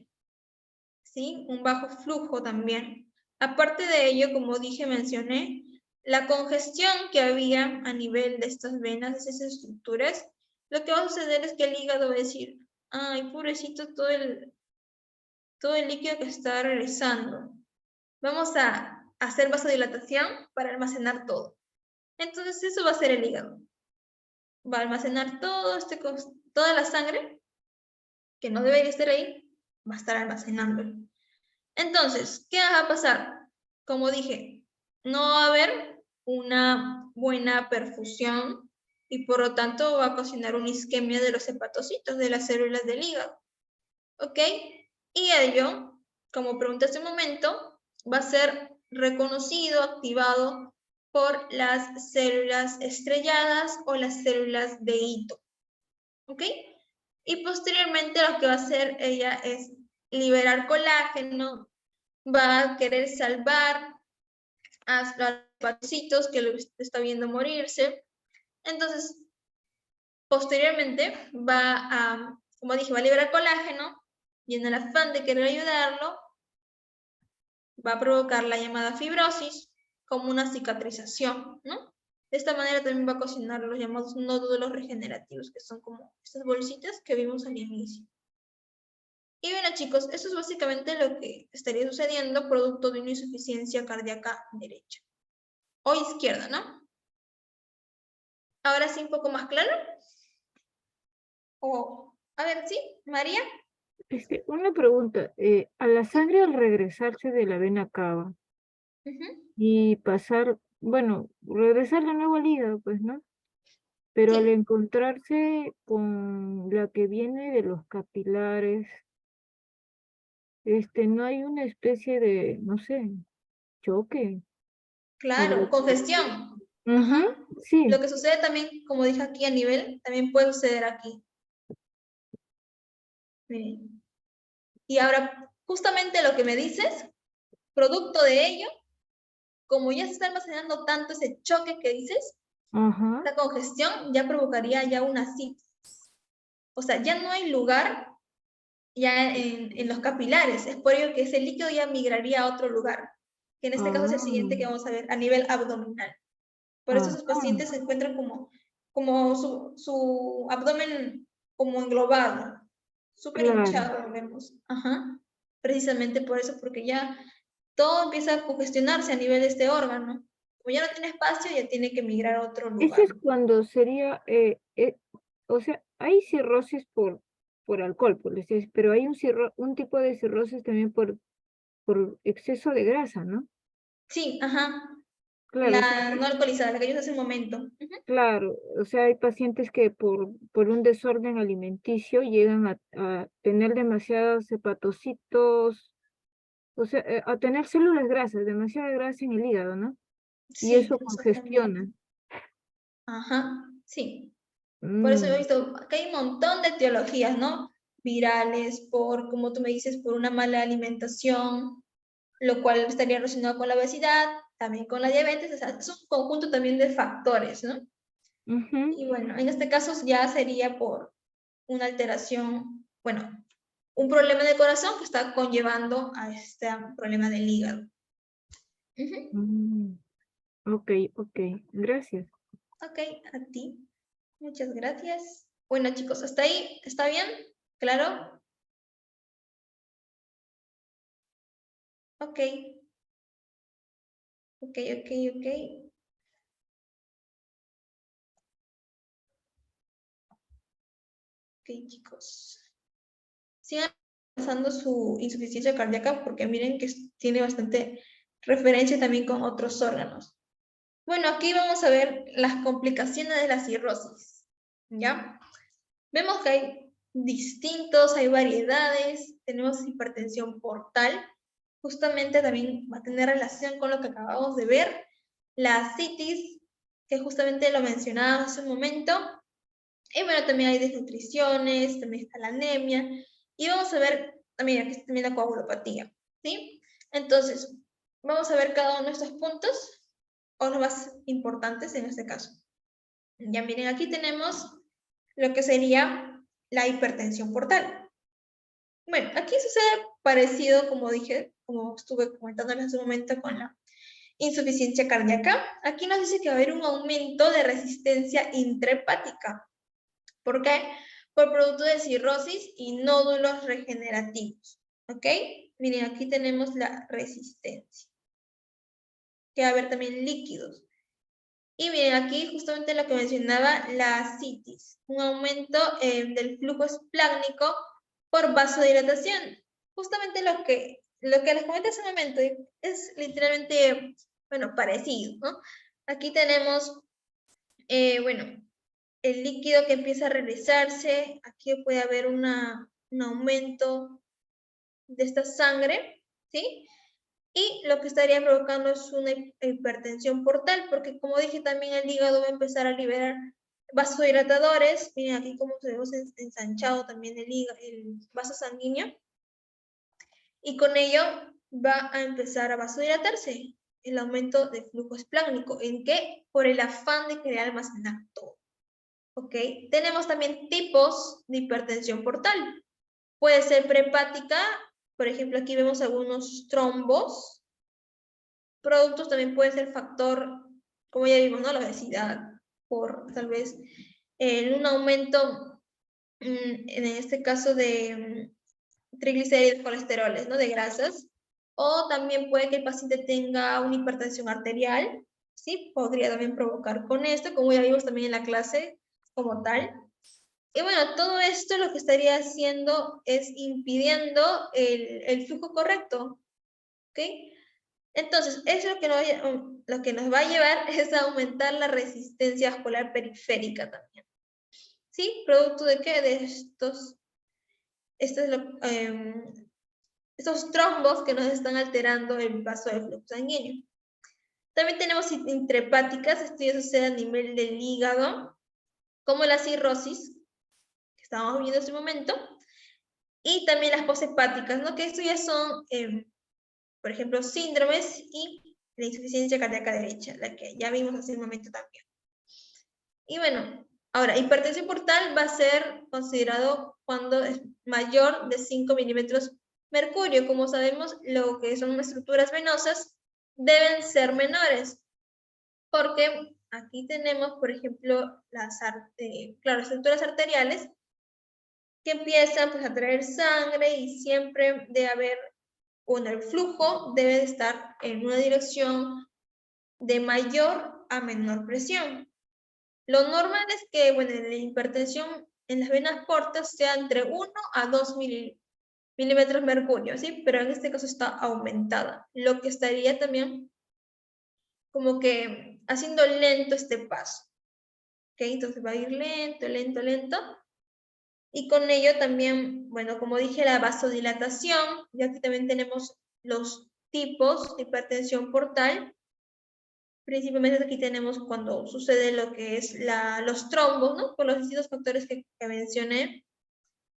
¿sí? Un bajo flujo también. Aparte de ello, como dije, mencioné, la congestión que había a nivel de estas venas, de esas estructuras, lo que va a suceder es que el hígado va a decir, ay, pobrecito, todo el líquido que está regresando. Vamos a hacer vasodilatación para almacenar todo. Entonces eso va a ser el hígado. Va a almacenar toda la sangre que no debería estar ahí, va a estar almacenándolo. Entonces, ¿qué va a pasar? Como dije, no va a haber una buena perfusión y por lo tanto va a ocasionar una isquemia de los hepatocitos, de las células del hígado. ¿Ok? Y ello, como pregunté hace un momento, va a ser reconocido, activado por las células estrelladas o las células de Ito. ¿Ok? Y posteriormente lo que va a hacer ella es liberar colágeno, va a querer salvar a los hepatocitos que lo está viendo morirse. Entonces, posteriormente va a, como dije, va a liberar colágeno y en el afán de querer ayudarlo, va a provocar la llamada fibrosis como una cicatrización, ¿no? De esta manera también va a ocasionar los llamados nódulos regenerativos, que son como estas bolsitas que vimos al inicio. Y bueno, chicos, eso es básicamente lo que estaría sucediendo producto de una insuficiencia cardíaca derecha o izquierda, ¿no? Ahora sí, un poco más claro. O, a ver, ¿sí? María. Una pregunta, a la sangre al regresarse de la vena cava Ujú. y pasar, bueno, regresar de nuevo al hígado, pues, ¿no? Pero al Sí, encontrarse con la que viene de los capilares, no hay una especie de, no sé, choque. claro, congestión. Ujú, Ajá. sí, Lo que sucede también, como dije aquí a nivel, también puede suceder aquí. Miren. Y ahora, justamente lo que me dices, producto de ello, como ya se está almacenando tanto ese choque que dices, ajá, la congestión ya provocaría ya una citis. O sea, ya no hay lugar ya en los capilares. Es por ello que ese líquido ya migraría a otro lugar, que en este caso es el siguiente que ah, vamos a ver, a nivel abdominal. Por eso esos ajá, pacientes se encuentran como su abdomen como englobado, súper claro. hinchado, vemos. Ajá. Precisamente por eso, porque ya todo empieza a congestionarse a nivel de este órgano. Como ya no tiene espacio, ya tiene que migrar a otro Eso lugar. es cuando sería, o sea, hay cirrosis por alcohol, por decir, pero hay un tipo de cirrosis también por exceso de grasa, ¿no? Sí, ajá. Claro, o sea, La no alcoholizada, la que yo hace un momento. Ujú. claro, o sea, hay pacientes que por un desorden alimenticio llegan a tener demasiados hepatocitos, o sea, a tener células grasas, demasiada grasa en el hígado, ¿no? Y Sí, eso exactamente. congestiona. Ajá, sí. Por eso he Mm, visto que hay un montón de etiologías, ¿no? Virales, por, como tú me dices, por una mala alimentación, lo cual estaría relacionado con la obesidad, también con la diabetes, o sea, es un conjunto también de factores, ¿no? ujú, Y bueno, en este caso ya sería por una alteración, bueno, un problema del corazón que está conllevando a este problema del hígado. Ujú. mm, ok, ok, gracias. Ok, a ti. Muchas gracias. Bueno, chicos, hasta ahí, ¿está bien? ¿Claro? Ok, ok, ok, ok. Ok, chicos. Sigan pasando su insuficiencia cardíaca porque miren que tiene bastante referencia también con otros órganos. Bueno, aquí vamos a ver las complicaciones de la cirrosis. ¿Ya? Vemos que hay distintos, hay variedades, tenemos hipertensión portal, justamente también va a tener relación con lo que acabamos de ver, la ascitis, que justamente lo mencionaba hace un momento, y bueno, también hay desnutriciones, también está la anemia, y vamos a ver también aquí está también la coagulopatía, ¿sí? Entonces, vamos a ver cada uno de estos puntos, o los más importantes en este caso. Ya miren, aquí tenemos lo que sería la hipertensión portal. Bueno, aquí sucede parecido, como dije, como estuve comentándoles hace un momento con la insuficiencia cardíaca. Aquí nos dice que va a haber un aumento de resistencia intrahepática. ¿Por qué? Por producto de cirrosis y nódulos regenerativos. ¿Ok? Miren, aquí tenemos la resistencia. Que va a haber también líquidos. Y miren, aquí justamente lo que mencionaba, la ascitis, un aumento del flujo esplácnico por vasodilatación. Justamente lo que les comenté hace un momento es literalmente, bueno, parecido, ¿no? Aquí tenemos, bueno, el líquido que empieza a regresarse, aquí puede haber un aumento de esta sangre, ¿sí? Y lo que estaría provocando es una hipertensión portal, porque como dije también el hígado va a empezar a liberar vasodilatadores, miren aquí como tenemos ensanchado también el vaso sanguíneo, y con ello va a empezar a vasodilatarse el aumento de flujo esplácnico. ¿En qué? Por el afán de querer almacenar todo. ¿Ok? Tenemos también tipos de hipertensión portal. Puede ser prehepática, por ejemplo, aquí vemos algunos trombos, productos también puede ser factor, como ya vimos, ¿no? La obesidad, por tal vez en un aumento, en este caso de triglicéridos, colesteroles, ¿no? De grasas. O también puede que el paciente tenga una hipertensión arterial, ¿sí? Podría también provocar con esto, como ya vimos también en la clase como tal. Y bueno, todo esto lo que estaría haciendo es impidiendo el flujo correcto, ¿ok? Entonces, eso lo que nos va a llevar es a aumentar la resistencia vascular periférica también. ¿Sí? ¿Producto de qué? De estos trombos que nos están alterando el paso del flujo sanguíneo. También tenemos intrahepáticas, esto ya sucede a nivel del hígado, como la cirrosis, que estábamos viendo en este momento, y también las poshepáticas, ¿no? Que esto ya son, por ejemplo, síndromes y la insuficiencia cardíaca derecha, la que ya vimos hace un momento también. Y bueno, ahora, hipertensión portal va a ser considerado cuando es mayor de 5 milímetros mercurio. Como sabemos, lo que son estructuras venosas deben ser menores, porque aquí tenemos, por ejemplo, las estructuras arteriales que empiezan pues, a traer sangre y siempre debe haber, el flujo debe de estar en una dirección de mayor a menor presión. Lo normal es que, bueno, la hipertensión en las venas portas sea entre 1 a 2 milímetros mercurio, ¿sí? Pero en este caso está aumentada, lo que estaría también como que haciendo lento este paso, ¿ok? Entonces va a ir lento, lento, lento. Y con ello también, bueno, como dije, la vasodilatación, y aquí también tenemos los tipos de hipertensión portal. Principalmente aquí tenemos cuando sucede lo que es los trombos, ¿no? Por los distintos factores que mencioné.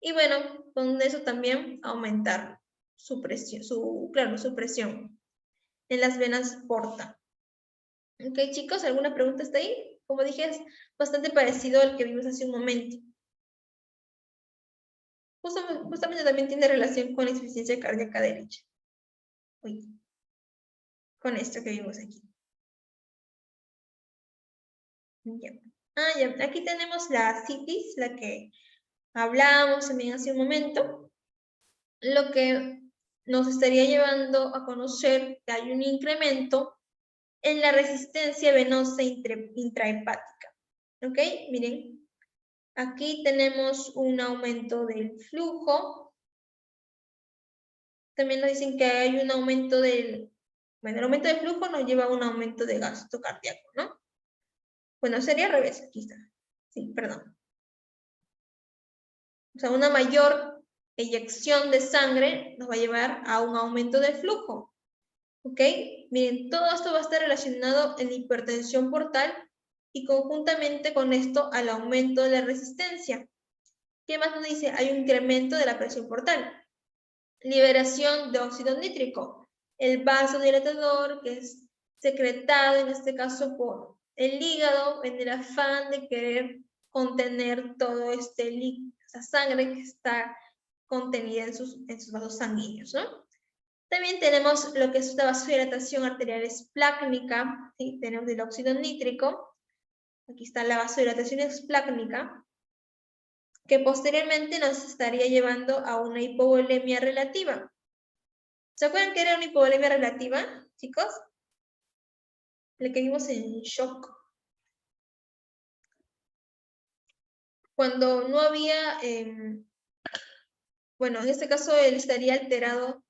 Y bueno, con eso también aumentar su presión, su presión en las venas porta. Ok, chicos, ¿alguna pregunta hasta ahí? Como dije, es bastante parecido al que vimos hace un momento. Justamente también tiene relación con la insuficiencia cardíaca derecha. Uy, con esto que vimos aquí. Ya. Ya. Aquí tenemos la citis, la que hablábamos también hace un momento, lo que nos estaría llevando a conocer que hay un incremento en la resistencia venosa intrahepática. ¿Ok? Miren, aquí tenemos un aumento del flujo. También nos dicen que hay un aumento el aumento del flujo nos lleva a un aumento de gasto cardíaco, ¿no? Bueno, sería al revés, aquí está. Sí, perdón. O sea, una mayor eyección de sangre nos va a llevar a un aumento del flujo. ¿Ok? Miren, todo esto va a estar relacionado en la hipertensión portal y conjuntamente con esto al aumento de la resistencia. ¿Qué más nos dice? Hay un incremento de la presión portal. Liberación de óxido nítrico. El vasodilatador que es secretado en este caso por el hígado en el afán de querer contener todo esa sangre que está contenida en sus vasos sanguíneos, ¿no? También tenemos lo que es la vasodilatación arterial esplácnica, ¿sí? Tenemos el óxido nítrico, aquí está la vasodilatación esplácnica, que posteriormente nos estaría llevando a una hipovolemia relativa. ¿Se acuerdan que era una hipovolemia relativa, chicos? La que vimos en shock. Cuando no había, bueno, en este caso él estaría alterado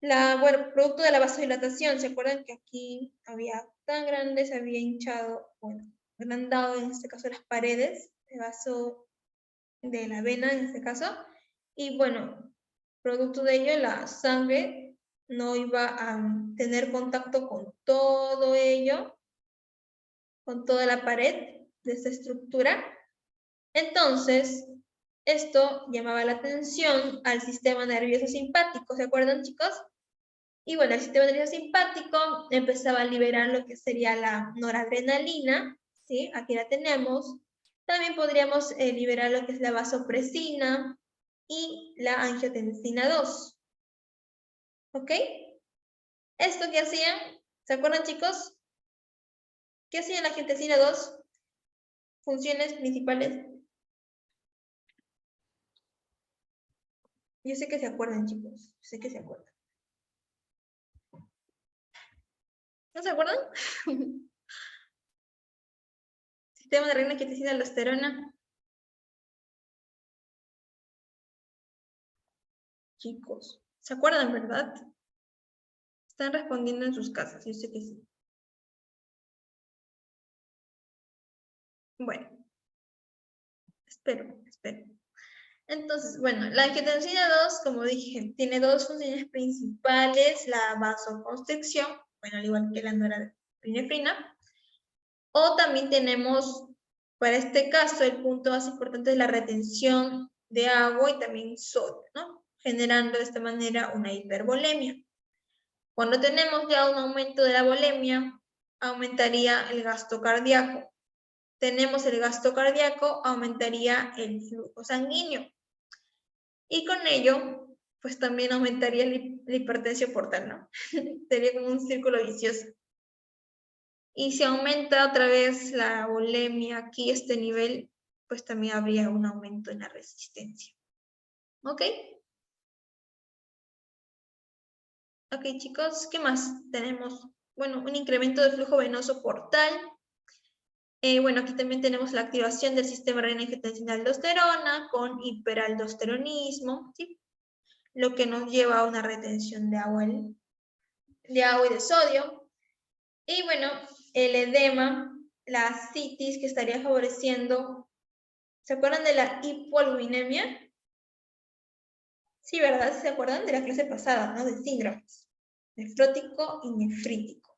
producto de la vasodilatación. ¿Se acuerdan que aquí había tan grande, se había hinchado, bueno, agrandado en este caso las paredes, el vaso de la vena en este caso? Y bueno, producto de ello la sangre no iba a tener contacto con todo ello, con toda la pared de esta estructura. Entonces, esto llamaba la atención al sistema nervioso simpático, ¿se acuerdan, chicos? Y bueno, el sistema nervioso simpático empezaba a liberar lo que sería la noradrenalina, ¿sí? Aquí la tenemos. También podríamos liberar lo que es la vasopresina y la angiotensina 2. ¿Ok? ¿Esto qué hacían? ¿Se acuerdan, chicos? ¿Qué hacían la angiotensina 2? Funciones principales. Yo sé que se acuerdan, chicos. Sé que se acuerdan. ¿No se acuerdan? Sistema de reina angiotensina aldosterona. Chicos, ¿se acuerdan, verdad? Están respondiendo en sus casas, yo sé que sí. Bueno, espero. Entonces, bueno, la angiotensina 2, como dije, tiene dos funciones principales, la vasoconstricción, bueno, al igual que la norepinefrina, o también tenemos, para este caso, el punto más importante es la retención de agua y también sodio, ¿no? Generando de esta manera una hipervolemia. Cuando tenemos ya un aumento de la volemia, aumentaría el gasto cardíaco. Tenemos el gasto cardíaco, aumentaría el flujo sanguíneo. Y con ello, pues también aumentaría la hipertensión portal, ¿no? Sería como un círculo vicioso. Y si aumenta otra vez la volemia aquí, este nivel, pues también habría un aumento en la resistencia. ¿Ok? Ok, chicos, ¿qué más tenemos? Bueno, un incremento del flujo venoso portal. Bueno, aquí también tenemos la activación del sistema renina-angiotensina-aldosterona con hiperaldosteronismo, ¿sí? Lo que nos lleva a una retención de agua y de sodio. Y bueno, el edema, la ascitis que estaría favoreciendo. ¿Se acuerdan de la hipoalbuminemia? Sí, ¿verdad? ¿Se acuerdan de la clase pasada, no? De síndromes. Nefrótico y nefrítico.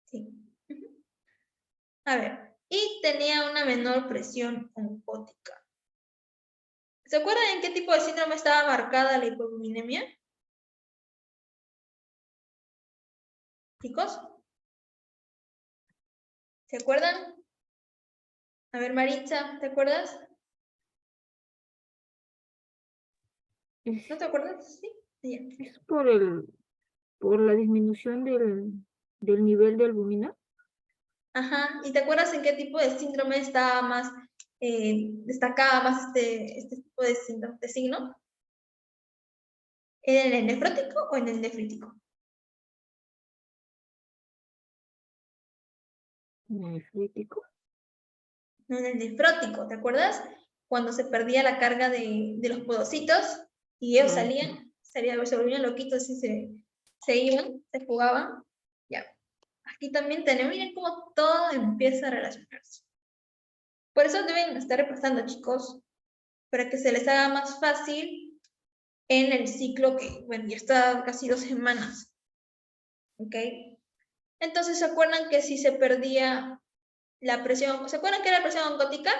Sí. A ver, y tenía una menor presión oncótica. ¿Se acuerdan en qué tipo de síndrome estaba marcada la hipoalbuminemia? ¿Chicos? ¿Se acuerdan? A ver, Maritza, ¿te acuerdas? ¿No te acuerdas? Sí. Ya. Es por la disminución del nivel de albumina. Ajá, ¿y te acuerdas en qué tipo de síndrome estaba más, destacaba más este tipo de síndrome, de signo? ¿En el nefrótico o en el nefrítico? Nefrítico. No, en el nefrótico, ¿te acuerdas? Cuando se perdía la carga de los podocitos y ellos se volvían loquitos y se iban, se jugaban. Ya. Aquí también tenemos, miren cómo todo empieza a relacionarse. Por eso deben estar repasando, chicos, para que se les haga más fácil en el ciclo que, bueno, ya está casi 2 semanas. ¿Ok? Entonces, ¿se acuerdan que si se perdía la presión? ¿Se acuerdan que era la presión oncótica?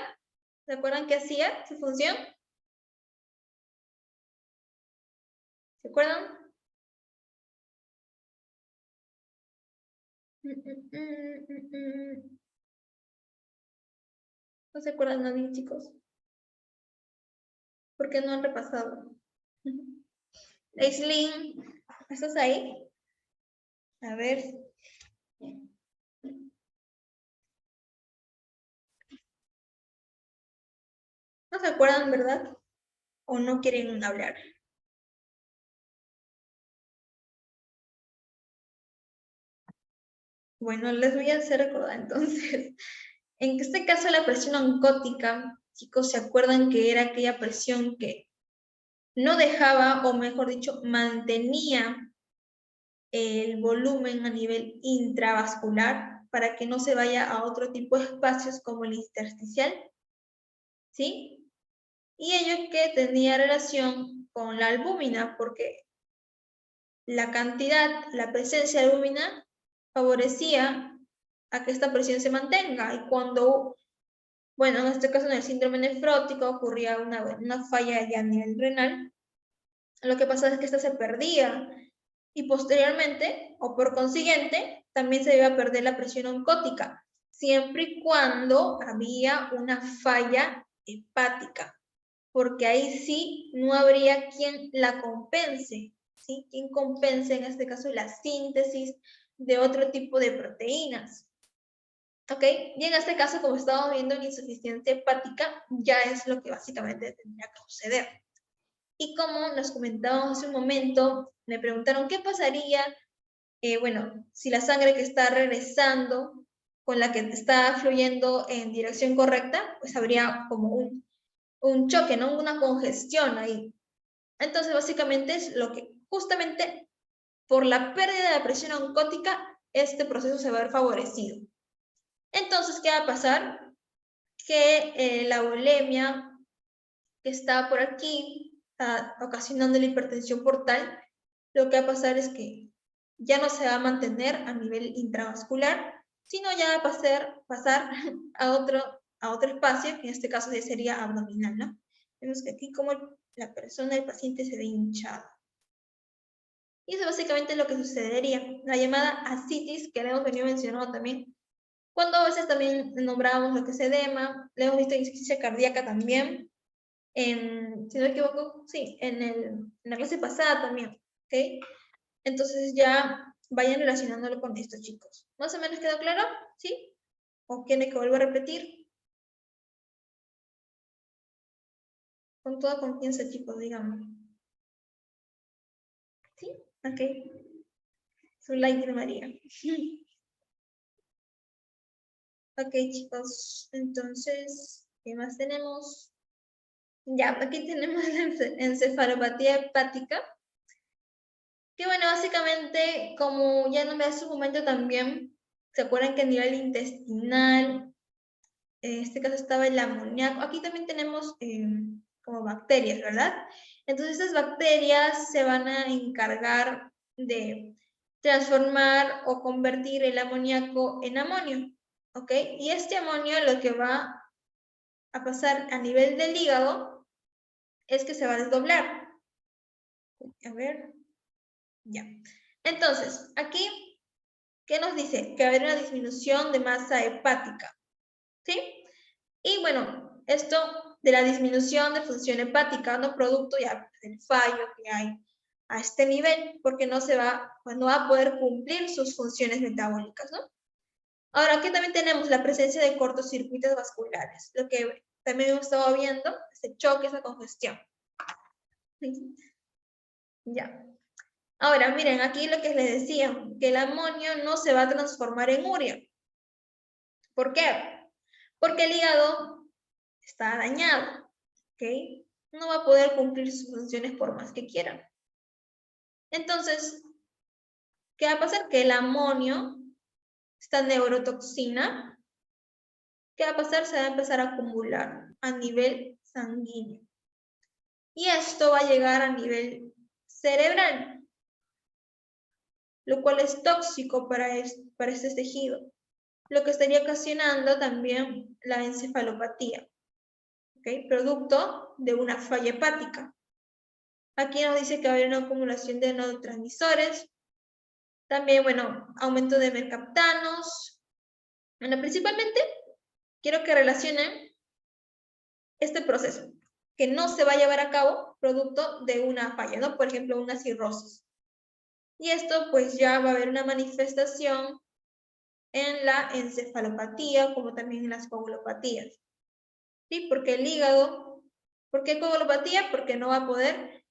¿Se acuerdan qué hacía su función? ¿Se acuerdan? ¿No se acuerdan nadie, chicos? ¿Por qué no han repasado? Aislinn, ¿estás ahí? A ver. ¿No se acuerdan, verdad? ¿O no quieren hablar? Bueno, les voy a hacer recordar entonces. En este caso, la presión oncótica, chicos, ¿se acuerdan que era aquella presión que no dejaba, o mejor dicho, mantenía el volumen a nivel intravascular para que no se vaya a otro tipo de espacios como el intersticial? ¿Sí? Y ello que tenía relación con la albúmina, porque la cantidad, la presencia de albúmina favorecía a que esta presión se mantenga. Y cuando, bueno, en este caso en el síndrome nefrótico ocurría una falla ya a nivel renal, lo que pasaba es que esta se perdía y posteriormente, o por consiguiente, también se iba a perder la presión oncótica, siempre y cuando había una falla hepática, porque ahí sí no habría quien la compense. ¿sí? ¿Quién compensa en este caso la síntesis de otro tipo de proteínas? ¿Ok? Y en este caso, como estamos viendo, la insuficiencia hepática ya es lo que básicamente tendría que suceder. Y como nos comentábamos hace un momento, me preguntaron qué pasaría, bueno, si la sangre que está regresando con la que está fluyendo en dirección correcta, pues habría como un choque, ¿no? Una congestión ahí. Entonces, básicamente es lo que justamente por la pérdida de la presión oncótica, este proceso se va a ver favorecido. Entonces, ¿qué va a pasar? Que la bulimia que está por aquí, está ocasionando la hipertensión portal, lo que va a pasar es que ya no se va a mantener a nivel intravascular, sino ya va a pasar a otro espacio, que en este caso ya sería abdominal, ¿no? Vemos que aquí como la persona, el paciente se ve hinchado. Y eso básicamente es lo que sucedería. La llamada ascitis, que le hemos venido mencionando también, cuando a veces también nombramos lo que es edema, le hemos visto insuficiencia cardíaca también, si no me equivoco, sí, en la clase pasada también, ¿ok? Entonces ya vayan relacionándolo con esto, chicos. ¿Más o menos quedó claro? ¿Sí? ¿O quieren que vuelva a repetir? Con toda confianza, chicos, díganme. ¿Sí? Ok. Su like de María. Ok, chicos. Entonces, ¿qué más tenemos? Ya, aquí tenemos la encefalopatía hepática. Que bueno, básicamente, como ya nombré hace un momento también, ¿se acuerdan que a nivel intestinal, en este caso estaba el amoníaco? Aquí también tenemos como bacterias, ¿verdad? Entonces esas bacterias se van a encargar de transformar o convertir el amoníaco en amonio, ¿ok? Y este amonio lo que va a pasar a nivel del hígado es que se va a desdoblar. A ver, ya. Entonces, aquí, ¿qué nos dice? Que va a haber una disminución de masa hepática, ¿sí? Y bueno, esto de la disminución de función hepática, no producto ya del fallo que hay a este nivel, porque no va a poder cumplir sus funciones metabólicas, ¿no? Ahora, aquí también tenemos la presencia de cortocircuitos vasculares, lo que también hemos estado viendo, ese choque, esa congestión. Ya. Ahora, miren, aquí lo que les decía, que el amonio no se va a transformar en urea. ¿Por qué? Porque el hígado está dañado, ¿ok? No va a poder cumplir sus funciones por más que quiera. Entonces, ¿qué va a pasar? Que el amonio, esta neurotoxina, ¿qué va a pasar? Se va a empezar a acumular a nivel sanguíneo. Y esto va a llegar a nivel cerebral, lo cual es tóxico para este tejido, lo que estaría ocasionando también la encefalopatía, ¿ok? Producto de una falla hepática. Aquí nos dice que va a haber una acumulación de neurotransmisores, también, bueno, aumento de mercaptanos. Bueno, principalmente quiero que relacionen este proceso, que no se va a llevar a cabo producto de una falla, ¿no? Por ejemplo, una cirrosis. Y esto pues ya va a haber una manifestación en la encefalopatía, como también en las coagulopatías. ¿Sí? Porque el hígado, ¿por qué coagulopatía? Porque no va a poder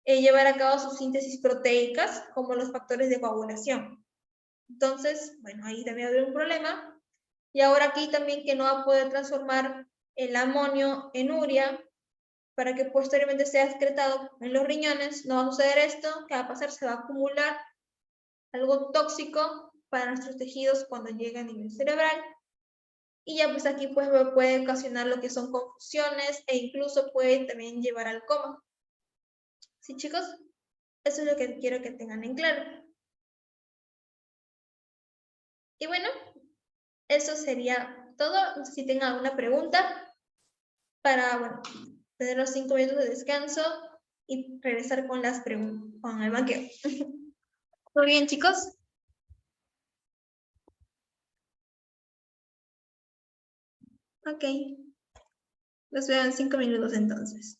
llevar a cabo sus síntesis proteicas como los factores de coagulación. Entonces, bueno, ahí también va a haber un problema. Y ahora aquí también que no va a poder transformar el amonio en urea para que posteriormente sea excretado en los riñones, no va a suceder esto. ¿Qué va a pasar? Se va a acumular algo tóxico para nuestros tejidos cuando llega a nivel cerebral. Y ya pues aquí pues puede ocasionar lo que son confusiones e incluso puede también llevar al coma. ¿Sí, chicos? Eso es lo que quiero que tengan en claro. Y bueno, eso sería todo. No sé si tengan alguna pregunta para, bueno, tener los 5 minutos de descanso y regresar con las preguntas, con el banqueo. ¿Todo bien, chicos? Ok. Los veo en 5 minutos entonces.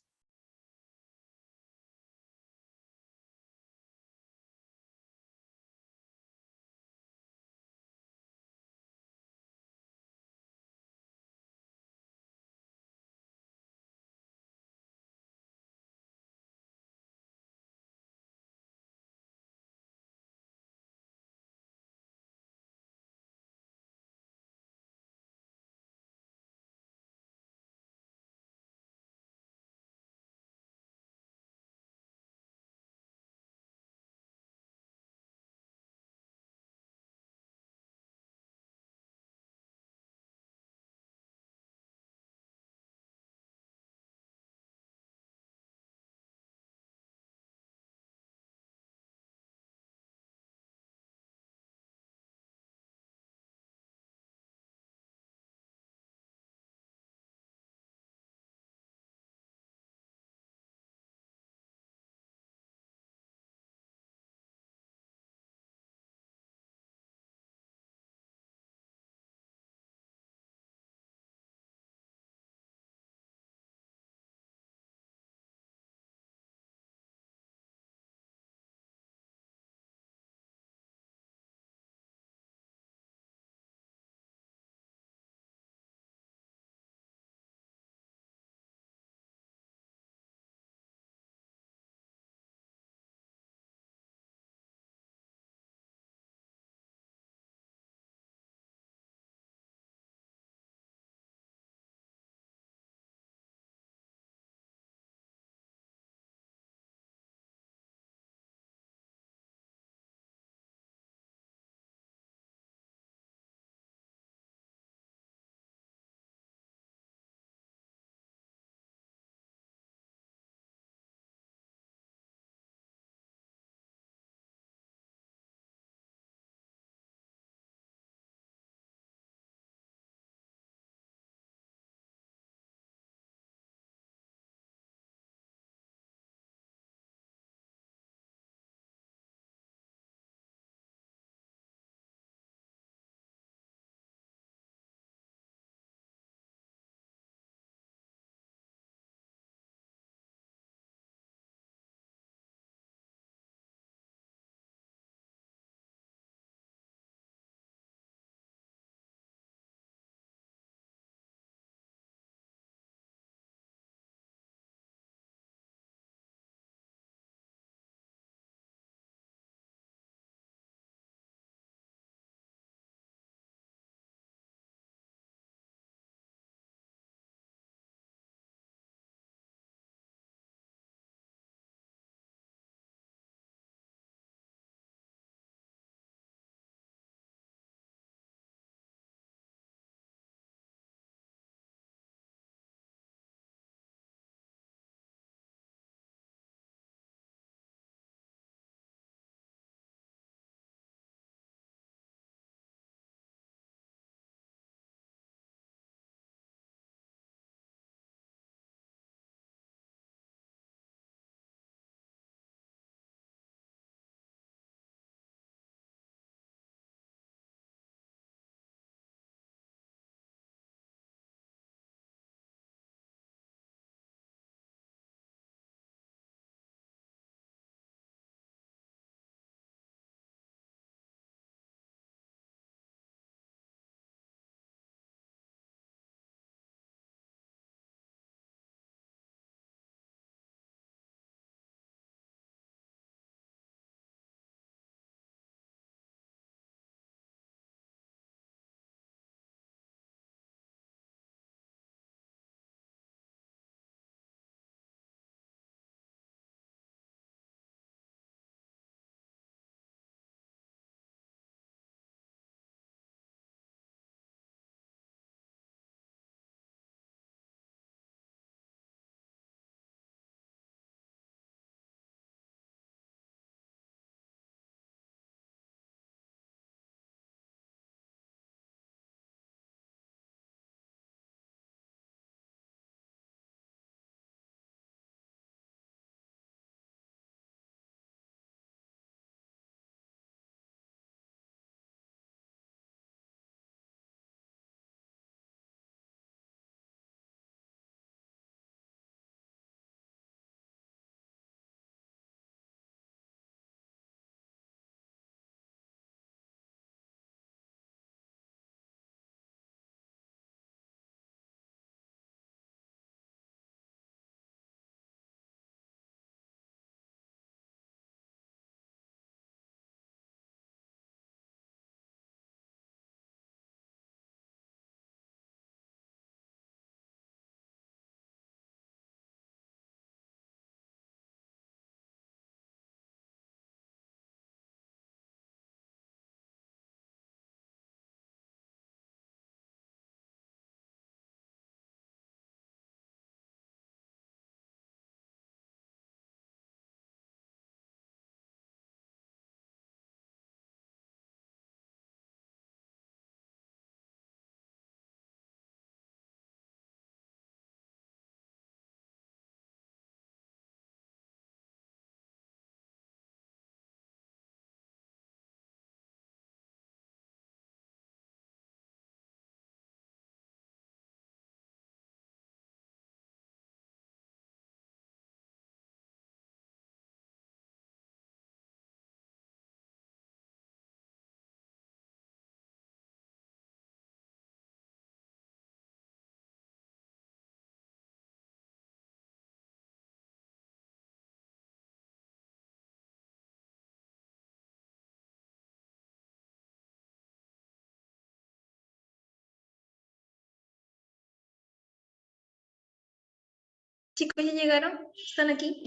Chicos, ¿ya llegaron? ¿Están aquí?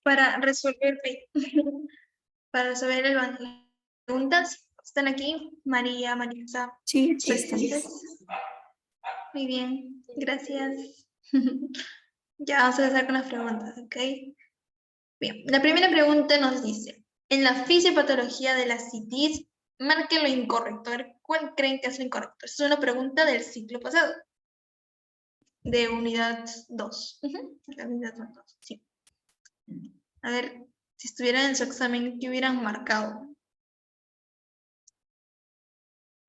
Para resolver, para resolver las preguntas. ¿Están aquí? María, Marisa. Sí, presentes. Muy bien, gracias. Ya vamos a empezar con las preguntas, ¿ok? Bien, la primera pregunta nos dice, en la fisiopatología de la citis, marque lo incorrecto. A ver, ¿cuál creen que es lo incorrecto? Es una pregunta del ciclo pasado. De unidad 2. La unidad 2, sí. A ver, si estuvieran en su examen, ¿qué hubieran marcado?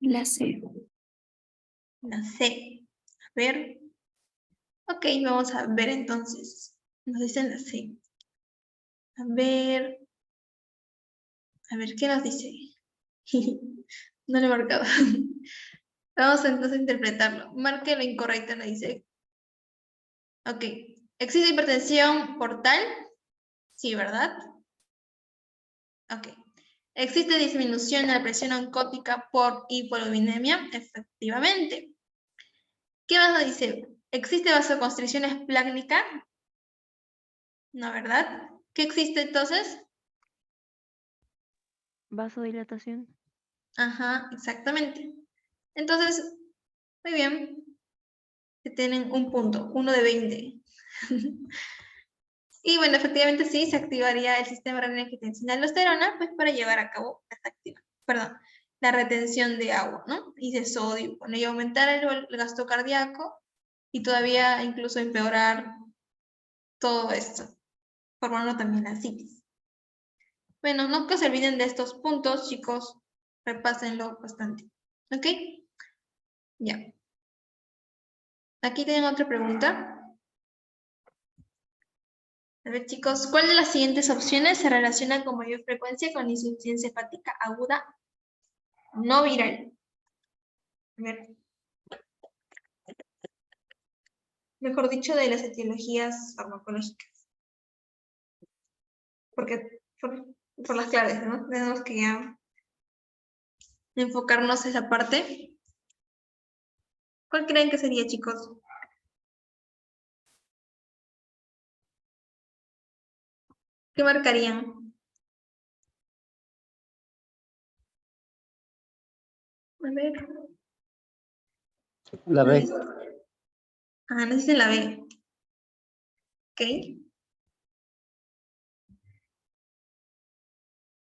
la C. La C. A ver. Ok, vamos a ver entonces. Nos dicen la C. A ver, ¿qué nos dice? No lo he marcado. Vamos entonces a interpretarlo. Marque lo incorrecto, nos dice. Ok. ¿Existe hipertensión portal? Sí, ¿verdad? Ok. ¿Existe disminución de la presión oncótica por hipoluminemia? Efectivamente. ¿Qué más nos dice? ¿Existe vasoconstricción esplácnica? No, ¿verdad? ¿Qué existe entonces? Vasodilatación. Ajá, exactamente. Entonces, muy bien. Se tienen un punto, 1 de 20. Y bueno, efectivamente sí, se activaría el sistema renina-angiotensina aldosterona, pues para llevar a cabo la retención de agua, ¿no? Y de sodio, con ello aumentar el gasto cardíaco y todavía incluso empeorar todo esto, formando también la citis. Bueno, no que se olviden de estos puntos, chicos, repásenlo bastante, ¿ok? Ya. Aquí tienen otra pregunta. A ver, chicos, ¿cuál de las siguientes opciones se relaciona con mayor frecuencia con insuficiencia hepática aguda no viral? A ver. Mejor dicho, de las etiologías farmacológicas. Porque, por las claves, ¿no? Tenemos que ya enfocarnos en esa parte. ¿Cuál creen que sería, chicos? ¿Qué marcarían? A ver. La B. Ah, no dicen la B. Ok.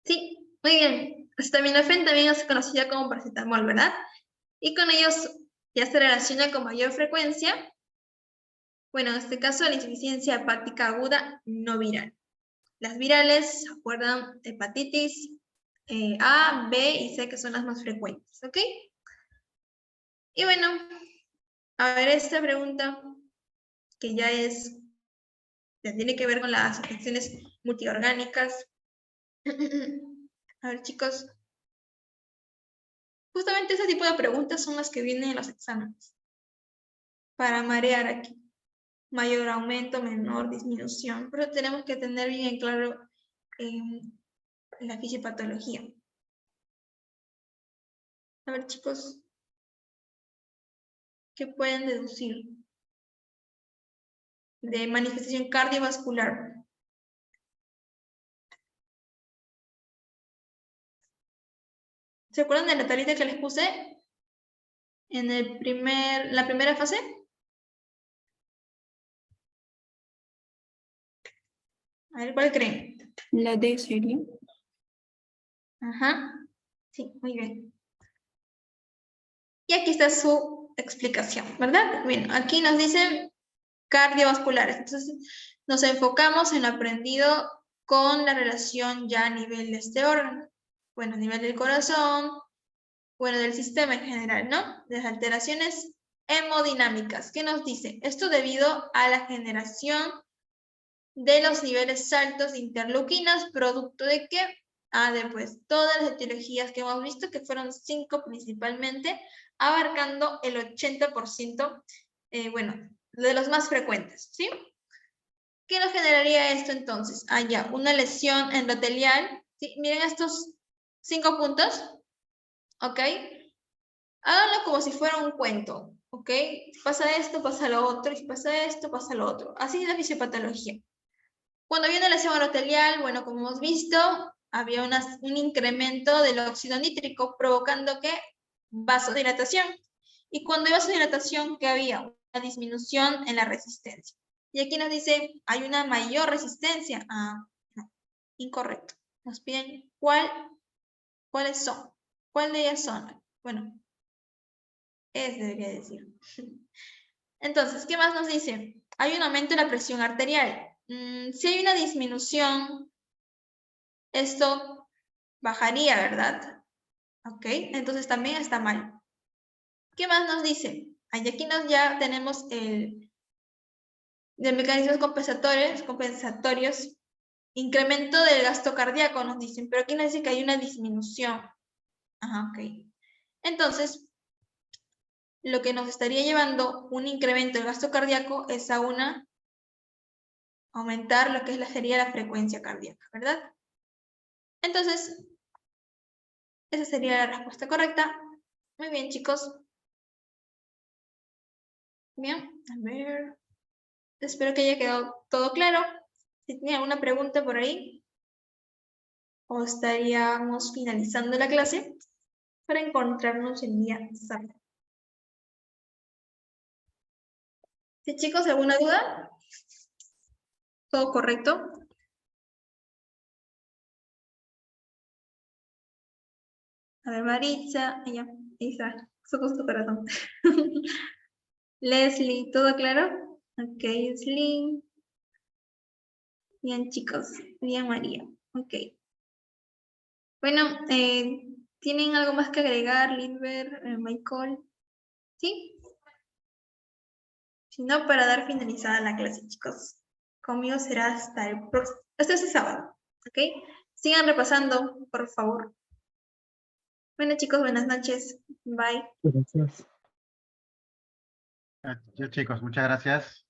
Sí, muy bien. Acetaminofén también es conocida como paracetamol, ¿verdad? Y con ellos ya se relaciona con mayor frecuencia. Bueno, en este caso, la insuficiencia hepática aguda no viral. Las virales, ¿se acuerdan? Hepatitis A, B y C, que son las más frecuentes, ¿ok? Y bueno, a ver esta pregunta, que ya tiene que ver con las afecciones multiorgánicas. A ver, chicos. Justamente ese tipo de preguntas son las que vienen en los exámenes. Para marear aquí. Mayor aumento, menor disminución. Pero tenemos que tener bien en claro la fisiopatología. A ver, chicos, ¿qué pueden deducir de manifestación cardiovascular? ¿Se acuerdan de la tablita que les puse en la primera fase? A ver, ¿cuál creen? La D sería. Ajá. Sí, muy bien. Y aquí está su explicación, ¿verdad? Bien, aquí nos dicen cardiovasculares. Entonces, nos enfocamos en lo aprendido con la relación ya a nivel de este órgano. Bueno, a nivel del corazón, bueno, del sistema en general, ¿no? De las alteraciones hemodinámicas. ¿Qué nos dice? Esto debido a la generación de los niveles altos de interleuquinas, producto de qué? De pues todas las etiologías que hemos visto, que fueron 5 principalmente, abarcando el 80%, bueno, de los más frecuentes, ¿sí? ¿Qué nos generaría esto entonces? Ya, una lesión endotelial, ¿sí? Miren estos 5 puntos, ¿ok? Háganlo como si fuera un cuento. ¿Ok? Si pasa esto, pasa lo otro, y si pasa esto, pasa lo otro. Así es la fisiopatología. Cuando había una lesión arterial, bueno, como hemos visto, había un incremento del óxido nítrico, provocando que vasodilatación. Y cuando hay vasodilatación, ¿qué había? Una disminución en la resistencia. Y aquí nos dice, hay una mayor resistencia. Ah, no, incorrecto. Nos piden cuáles son. ¿Cuál de ellas son? Bueno, debería decir. Entonces, ¿qué más nos dice? Hay un aumento en la presión arterial. Si hay una disminución, esto bajaría, ¿verdad? Ok, entonces también está mal. ¿Qué más nos dice? Aquí ya tenemos el mecanismos compensatorios, incremento del gasto cardíaco, nos dicen, pero aquí nos dice que hay una disminución. Ajá, ok. Entonces, lo que nos estaría llevando un incremento del gasto cardíaco es a aumentar lo que sería la frecuencia cardíaca, ¿verdad? Entonces, esa sería la respuesta correcta. Muy bien, chicos. Bien, a ver. Espero que haya quedado todo claro. Si tienen alguna pregunta por ahí, o estaríamos finalizando la clase para encontrarnos el día sábado. ¿Sí, chicos, alguna duda? ¿Todo correcto? A ver, Maritza, ahí está, somos tu corazón. Leslie, ¿todo claro? Ok, Slim. Bien, chicos. Bien, María. Ok. Bueno, ¿tienen algo más que agregar, Lindbergh, Michael? ¿Sí? Si no, para dar finalizada la clase, chicos. Conmigo será hasta este sábado, ¿ok? Sigan repasando, por favor. Bueno, chicos, buenas noches. Bye. Gracias. Ya, chicos, muchas gracias.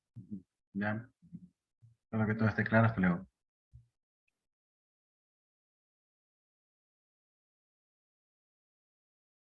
Ya, espero que todo esté claro. Hasta luego.